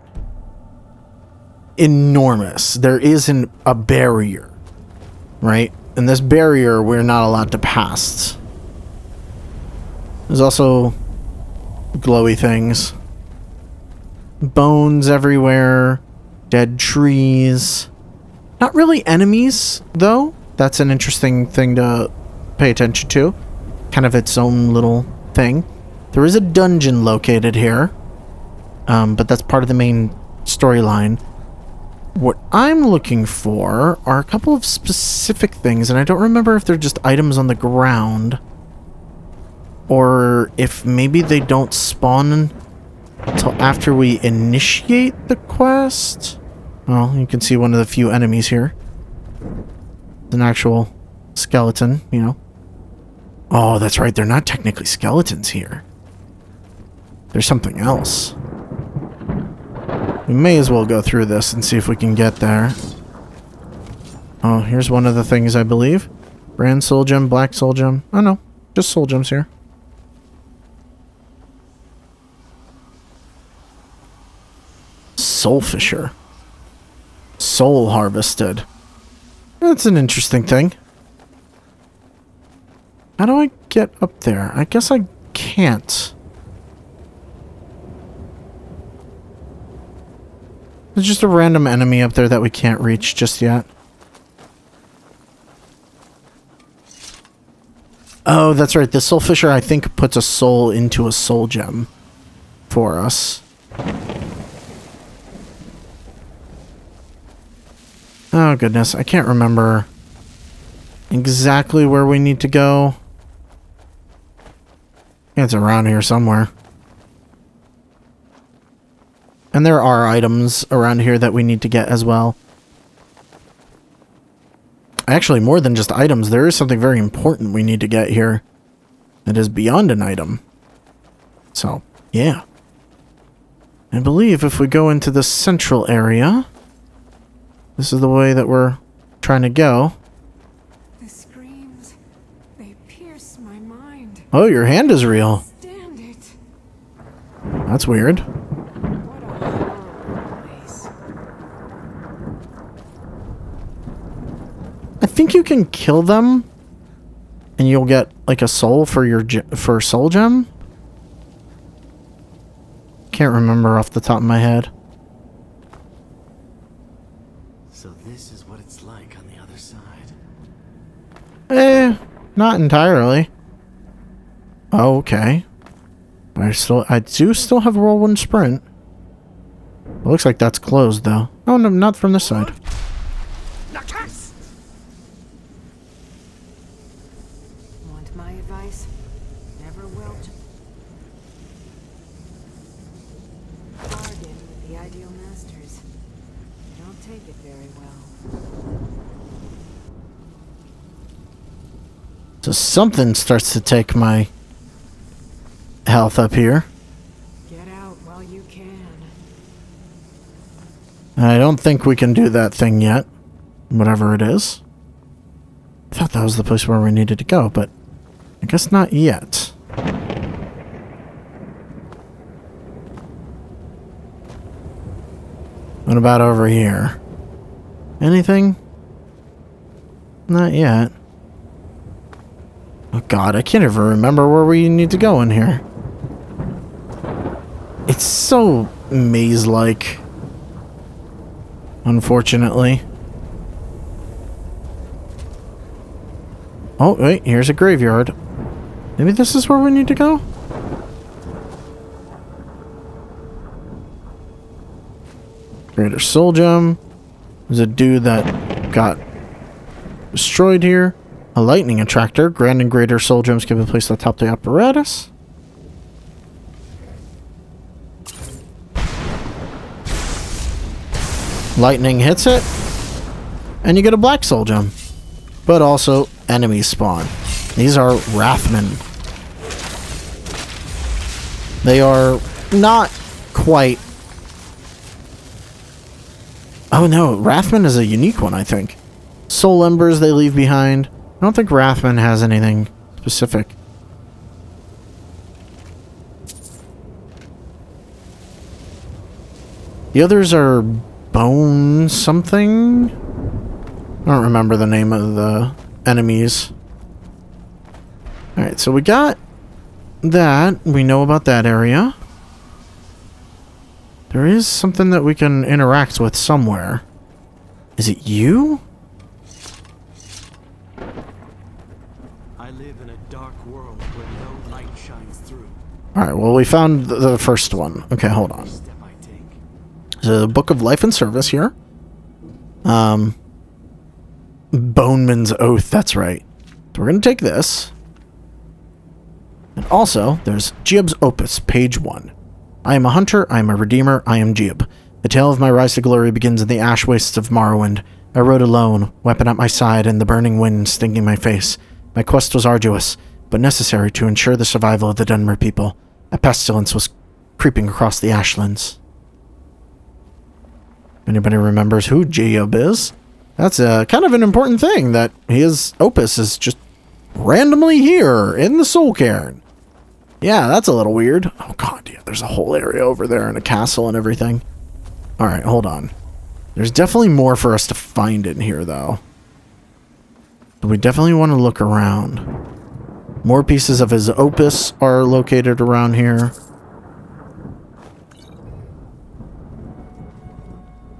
enormous. There isn't a barrier, right? And this barrier we're not allowed to pass. There's also glowy things. Bones everywhere. Dead trees. Not really enemies, though. That's an interesting thing to pay attention to. Kind of its own little thing. There is a dungeon located here. But that's part of the main storyline. What I'm looking for are a couple of specific things, and I don't remember if they're just items on the ground, or if maybe they don't spawn until after we initiate the quest. Well, you can see one of the few enemies here. An actual skeleton, you know. Oh, that's right, they're not technically skeletons here. There's something else. We may as well go through this and see if we can get there. Oh, here's one of the things, I believe. Brand soul gem, black soul gem. Oh no, just soul gems here. Soul fisher. Soul harvested. That's an interesting thing. How do I get up there? I guess I can't. There's just a random enemy up there that we can't reach just yet. Oh, that's right. The soul fisher, I think, puts a soul into a soul gem for us. Oh, goodness. I can't remember exactly where we need to go. It's around here somewhere. And there are items around here that we need to get as well. Actually, more than just items, there is something very important we need to get here that is beyond an item. So, yeah. I believe if we go into the central area, this is the way that we're trying to go.
The screams, they pierce my mind.
Oh, your hand is real.
Stand it.
That's weird.
What a horrible place.
I think you can kill them and you'll get like a soul for your for soul gem. Can't remember off the top of my head.
So this is what it's like on the other side.
Not entirely. Oh, okay. I do still have whirlwind sprint. It looks like that's closed though. Oh no, not from this side.
Want my advice? Never wilt. Bargain with the ideal masters. You don't take it very well.
So something starts to take my health up here.
Get out while you can.
I don't think we can do that thing yet. Whatever it is. I thought that was the place where we needed to go, but I guess not yet. What about over here? Anything? Not yet. Oh god, I can't even remember where we need to go in here. It's so maze-like. Unfortunately. Oh, wait, here's a graveyard. Maybe this is where we need to go? Greater soul gem. There's a dude that got destroyed here. A lightning attractor. Grand and greater soul gems can be placed on top of the apparatus. Lightning hits it, and you get a black soul gem. But also, enemies spawn. These are Wrathmen. They are not quite... Oh no, Wrathmen is a unique one, I think. Soul embers they leave behind. I don't think Wrathmen has anything specific. The others are bone something? I don't remember the name of the enemies. Alright, so we got that. We know about that area. There is something that we can interact with somewhere. Is it you?
I live in a dark world where no light shines through.
Alright, well we found the first one. Okay, hold on.
Step I take.
There's a Book of Life and Service here. Boneman's Oath, that's right. So we're going to take this. And also, there's Giob's Opus, page 1. I am a hunter, I am a redeemer, I am Giob. The tale of my rise to glory begins in the ash wastes of Morrowind. I rode alone, weapon at my side, and the burning wind stinging my face. My quest was arduous, but necessary to ensure the survival of the Dunmer people. A pestilence was creeping across the ashlands. Anybody remembers who Giob is? That's kind of an important thing, that his opus is just randomly here in the Soul Cairn. Yeah, that's a little weird. Oh god, yeah, there's a whole area over there and a castle and everything. Alright, hold on. There's definitely more for us to find in here, though. But we definitely want to look around. More pieces of his opus are located around here.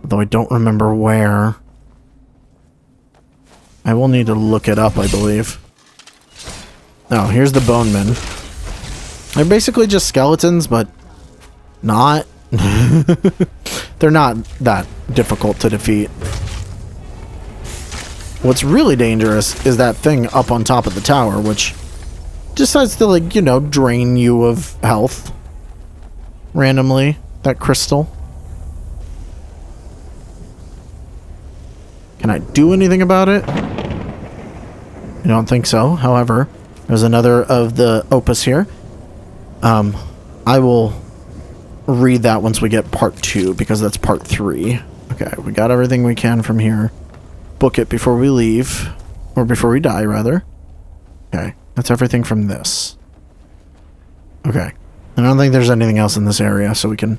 Though I don't remember where. I will need to look it up, I believe. Oh, here's the Bonemen. They're basically just skeletons, but not. They're not that difficult to defeat. What's really dangerous is that thing up on top of the tower, which decides to, like, you know, drain you of health randomly. That crystal. Can I do anything about it? I don't think so. However, there's another of the opus here. I will read that once we get part 2, because that's part 3. Okay, we got everything we can from here. Book it before we leave. Or before we die, rather. Okay, that's everything from this. Okay. I don't think there's anything else in this area, so we can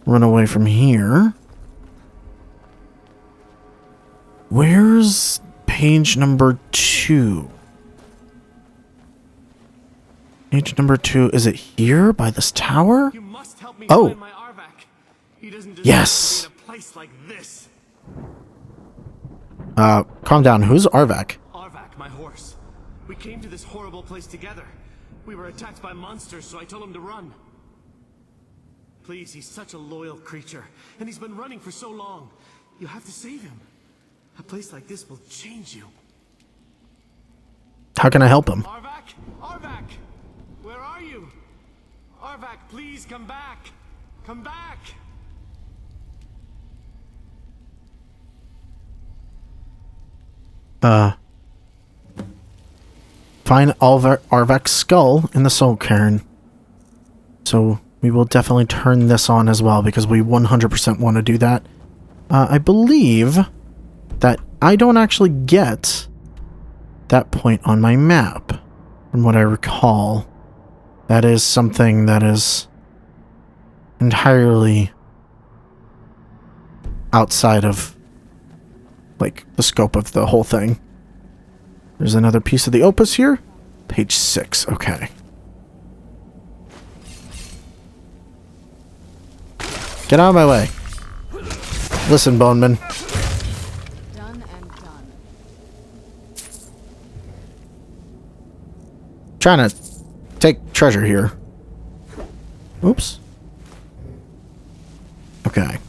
run away from here. Where's page number 2? Page number 2, is it here by this tower?
You must help me
Oh.
find my Arvak. He doesn't deserve
Yes.
to be in a place like this.
Calm down. Who's Arvak?
Arvak, my horse. We came to this horrible place together. We were attacked by monsters, so I told him to run. Please, he's such a loyal creature, and he's been running for so long. You have to save him. A place like this will change you.
How can I help him?
Arvak? Arvak! Where are you? Arvak, please come back! Come back!
Find Arvak's skull in the Soul Cairn. So we will definitely turn this on as well, because we 100% want to do that. I believe that I don't actually get that point on my map, from what I recall. That is something that is entirely outside of, like, the scope of the whole thing. There's another piece of the opus here. Page 6, okay. Get out of my way. Listen, Boneman.
Done and done.
Trying to take treasure here. Oops. Okay.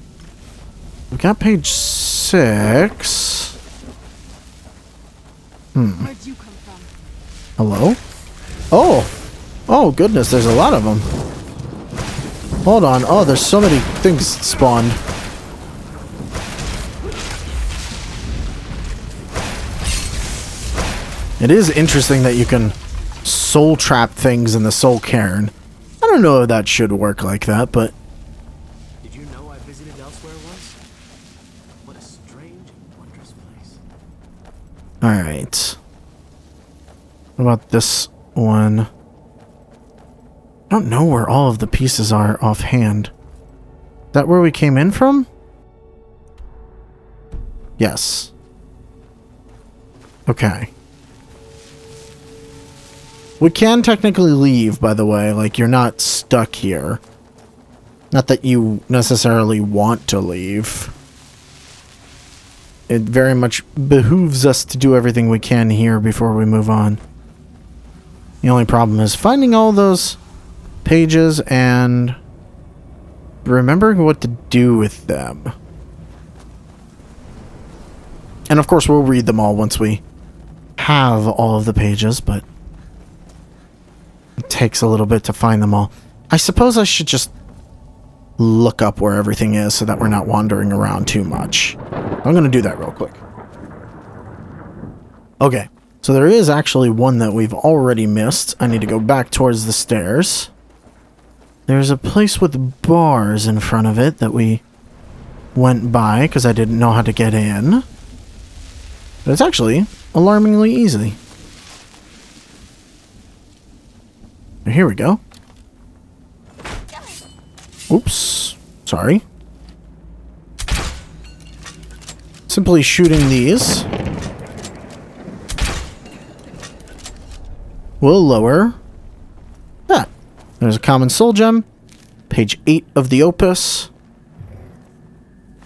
We got page 6.
Where'd you come from?
Hello? Oh! Oh, goodness, there's a lot of them. Hold on. Oh, there's so many things spawned. It is interesting that you can soul trap things in the soul cairn. I don't know if that should work like that, but...
Did you know I visited elsewhere once? What a strange and wondrous place.
Alright. What about this one? I don't know where all of the pieces are offhand. Is that where we came in from? Yes. Okay. We can technically leave, by the way. Like, you're not stuck here. Not that you necessarily want to leave. It very much behooves us to do everything we can here before we move on. The only problem is finding all those pages and remembering what to do with them. And of course we'll read them all once we have all of the pages, but it takes a little bit to find them all. I suppose I should just look up where everything is so that we're not wandering around too much. I'm going to do that real quick. Okay, so there is actually one that we've already missed. I need to go back towards the stairs. There's a place with bars in front of it that we went by because I didn't know how to get in. But it's actually alarmingly easy. Here we go. Oops. Sorry. Simply shooting these will lower that. There's a common soul gem. Page 8 of the opus.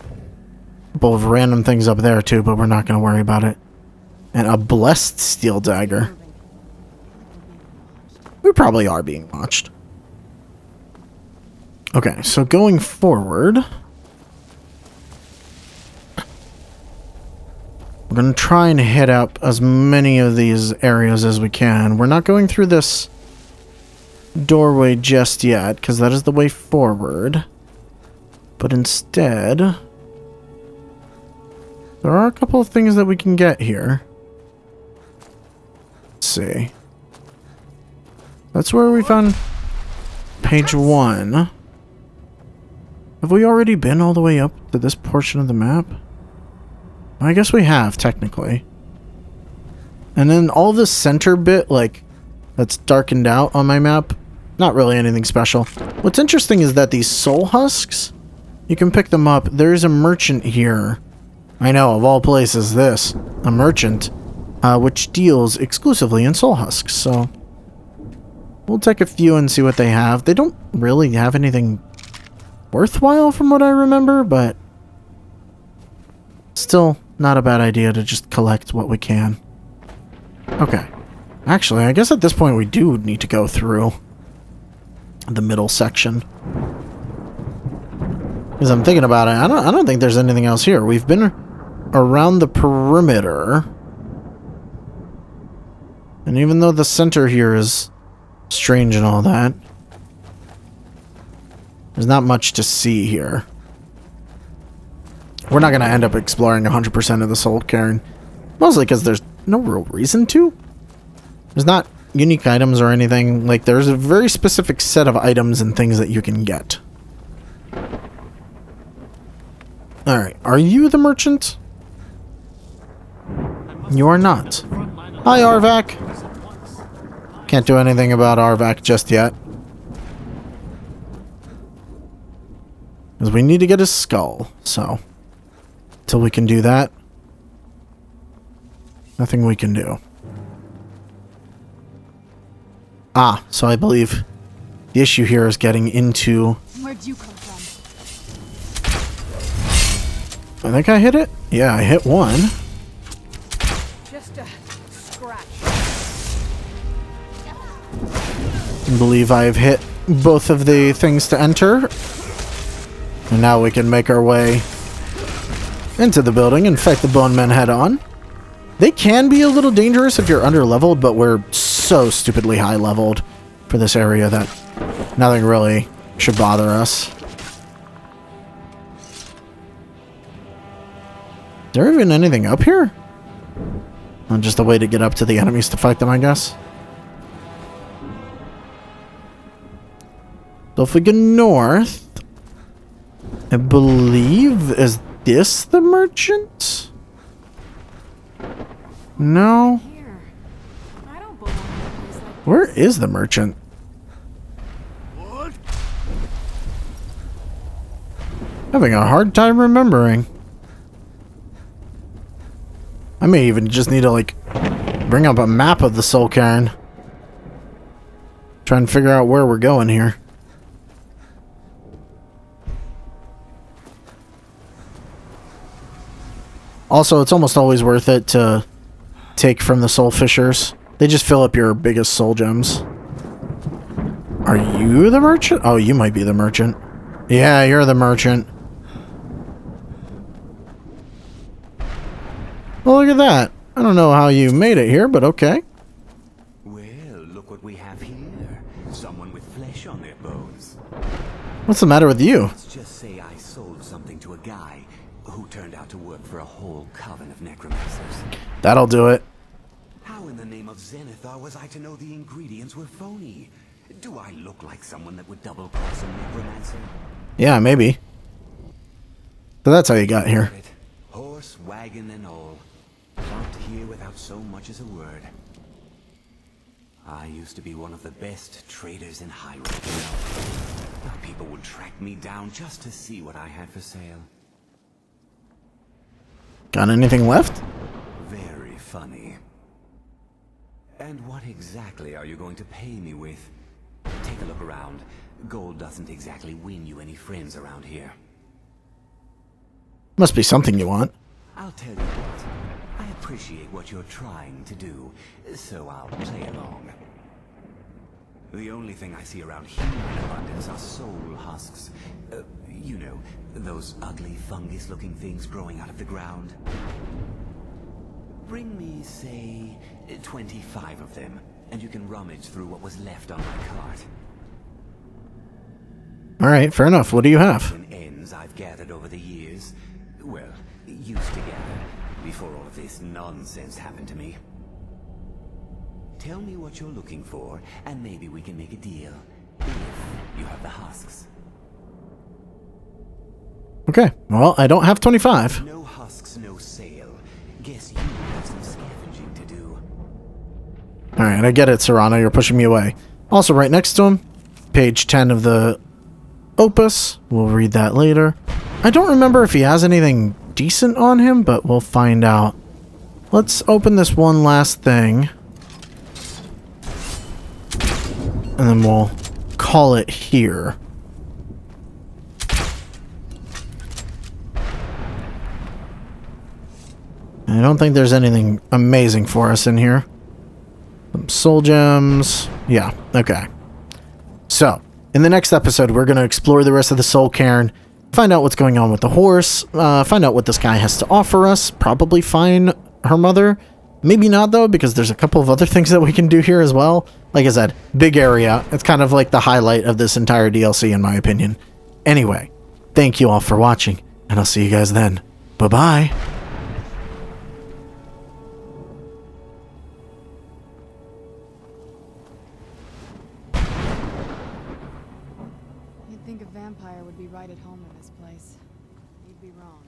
A couple of random things up there too, but we're not going to worry about it. And a blessed steel dagger. We probably are being watched. Okay, so going forward, we're going to try and hit up as many of these areas as we can. We're not going through this doorway just yet, because that is the way forward. But instead, there are a couple of things that we can get here. Let's see. That's where we found page 1. Have we already been all the way up to this portion of the map? I guess we have, technically. And then all this center bit, like, that's darkened out on my map, not really anything special. What's interesting is that these soul husks, you can pick them up. There's a merchant here. I know, of all places, this. A merchant, which deals exclusively in soul husks, so... we'll take a few and see what they have. They don't really have anything worthwhile from what I remember, but still not a bad idea to just collect what we can. Okay. Actually, I guess at this point we do need to go through the middle section. Because I'm thinking about it, I don't think there's anything else here. We've been around the perimeter. And even though the center here is strange and all that, there's not much to see here. We're not going to end up exploring 100% of the Soul Cairn. Mostly because there's no real reason to. There's not unique items or anything. Like, there's a very specific set of items and things that you can get. Alright, are you the merchant? You are not. Hi, Arvac. Can't do anything about Arvac just yet. Because we need to get his skull, so... until we can do that, nothing we can do. Ah, so I believe the issue here is getting into...
Where'd you come from?
I think I hit it? Yeah, I hit one.
Just a scratch.
I believe I've hit both of the things to enter. And now we can make our way into the building and fight the bone men head on. They can be a little dangerous if you're under leveled, but we're so stupidly high leveled for this area that nothing really should bother us. Is there even anything up here? Well, just a way to get up to the enemies to fight them, I guess. So if we go north, I believe, is this the merchant? No.
Here. I don't belong in a place like
Where is the merchant?
What?
Having a hard time remembering. I may even just need to, like, bring up a map of the Soul Cairn. Try and figure out where we're going here. Also, it's almost always worth it to take from the soul fishers. They just fill up your biggest soul gems. Are you the merchant? Oh, you might be the merchant. Yeah, you're the merchant. Well, look at that. I don't know how you made it here, but okay.
Well, look what we have here. Someone with flesh on their bones.
What's the matter with you?
Let's just say I sold something to a guy who turned out to work for a whole coven of necromancers.
That'll do it.
How in the name of Zenithar was I to know the ingredients were phony? Do I look like someone that would double-cross a necromancer?
Yeah, maybe. So that's how you got here.
Horse, wagon, and all. Plopped here without so much as a word. I used to be one of the best traders in Hyrule, you know. Now people would track me down just to see what I had for sale.
Got anything left?
Very funny. And what exactly are you going to pay me with? Take a look around. Gold doesn't exactly win you any friends around here.
Must be something you want.
I'll tell you what. I appreciate what you're trying to do, so I'll play along. The only thing I see around here in abundance are soul husks. You know, those ugly fungus-looking things growing out of the ground. Bring me, say, 25 of them, and you can rummage through what was left on my cart.
Alright, fair enough. What do you have?
And ends I've gathered over the years. Well, used to gather, before all of this nonsense happened to me. Tell me what you're looking for, and maybe we can make a deal. If you have the husks.
Okay, well, I don't have 25.
No husks, no sale. Guess you have some scavenging to do.
Alright, I get it, Serrano. You're pushing me away. Also, right next to him, page 10 of the Opus. We'll read that later. I don't remember if he has anything decent on him, but we'll find out. Let's open this one last thing. And then we'll call it here. I don't think there's anything amazing for us in here. Some soul gems. Yeah, okay. So, in the next episode, we're going to explore the rest of the Soul Cairn, find out what's going on with the horse, find out what this guy has to offer us, probably find her mother. Maybe not, though, because there's a couple of other things that we can do here as well. Like I said, big area. It's kind of like the highlight of this entire DLC, in my opinion. Anyway, thank you all for watching, and I'll see you guys then. Bye-bye.
You'd think a vampire would be right at home in this place. You'd be wrong.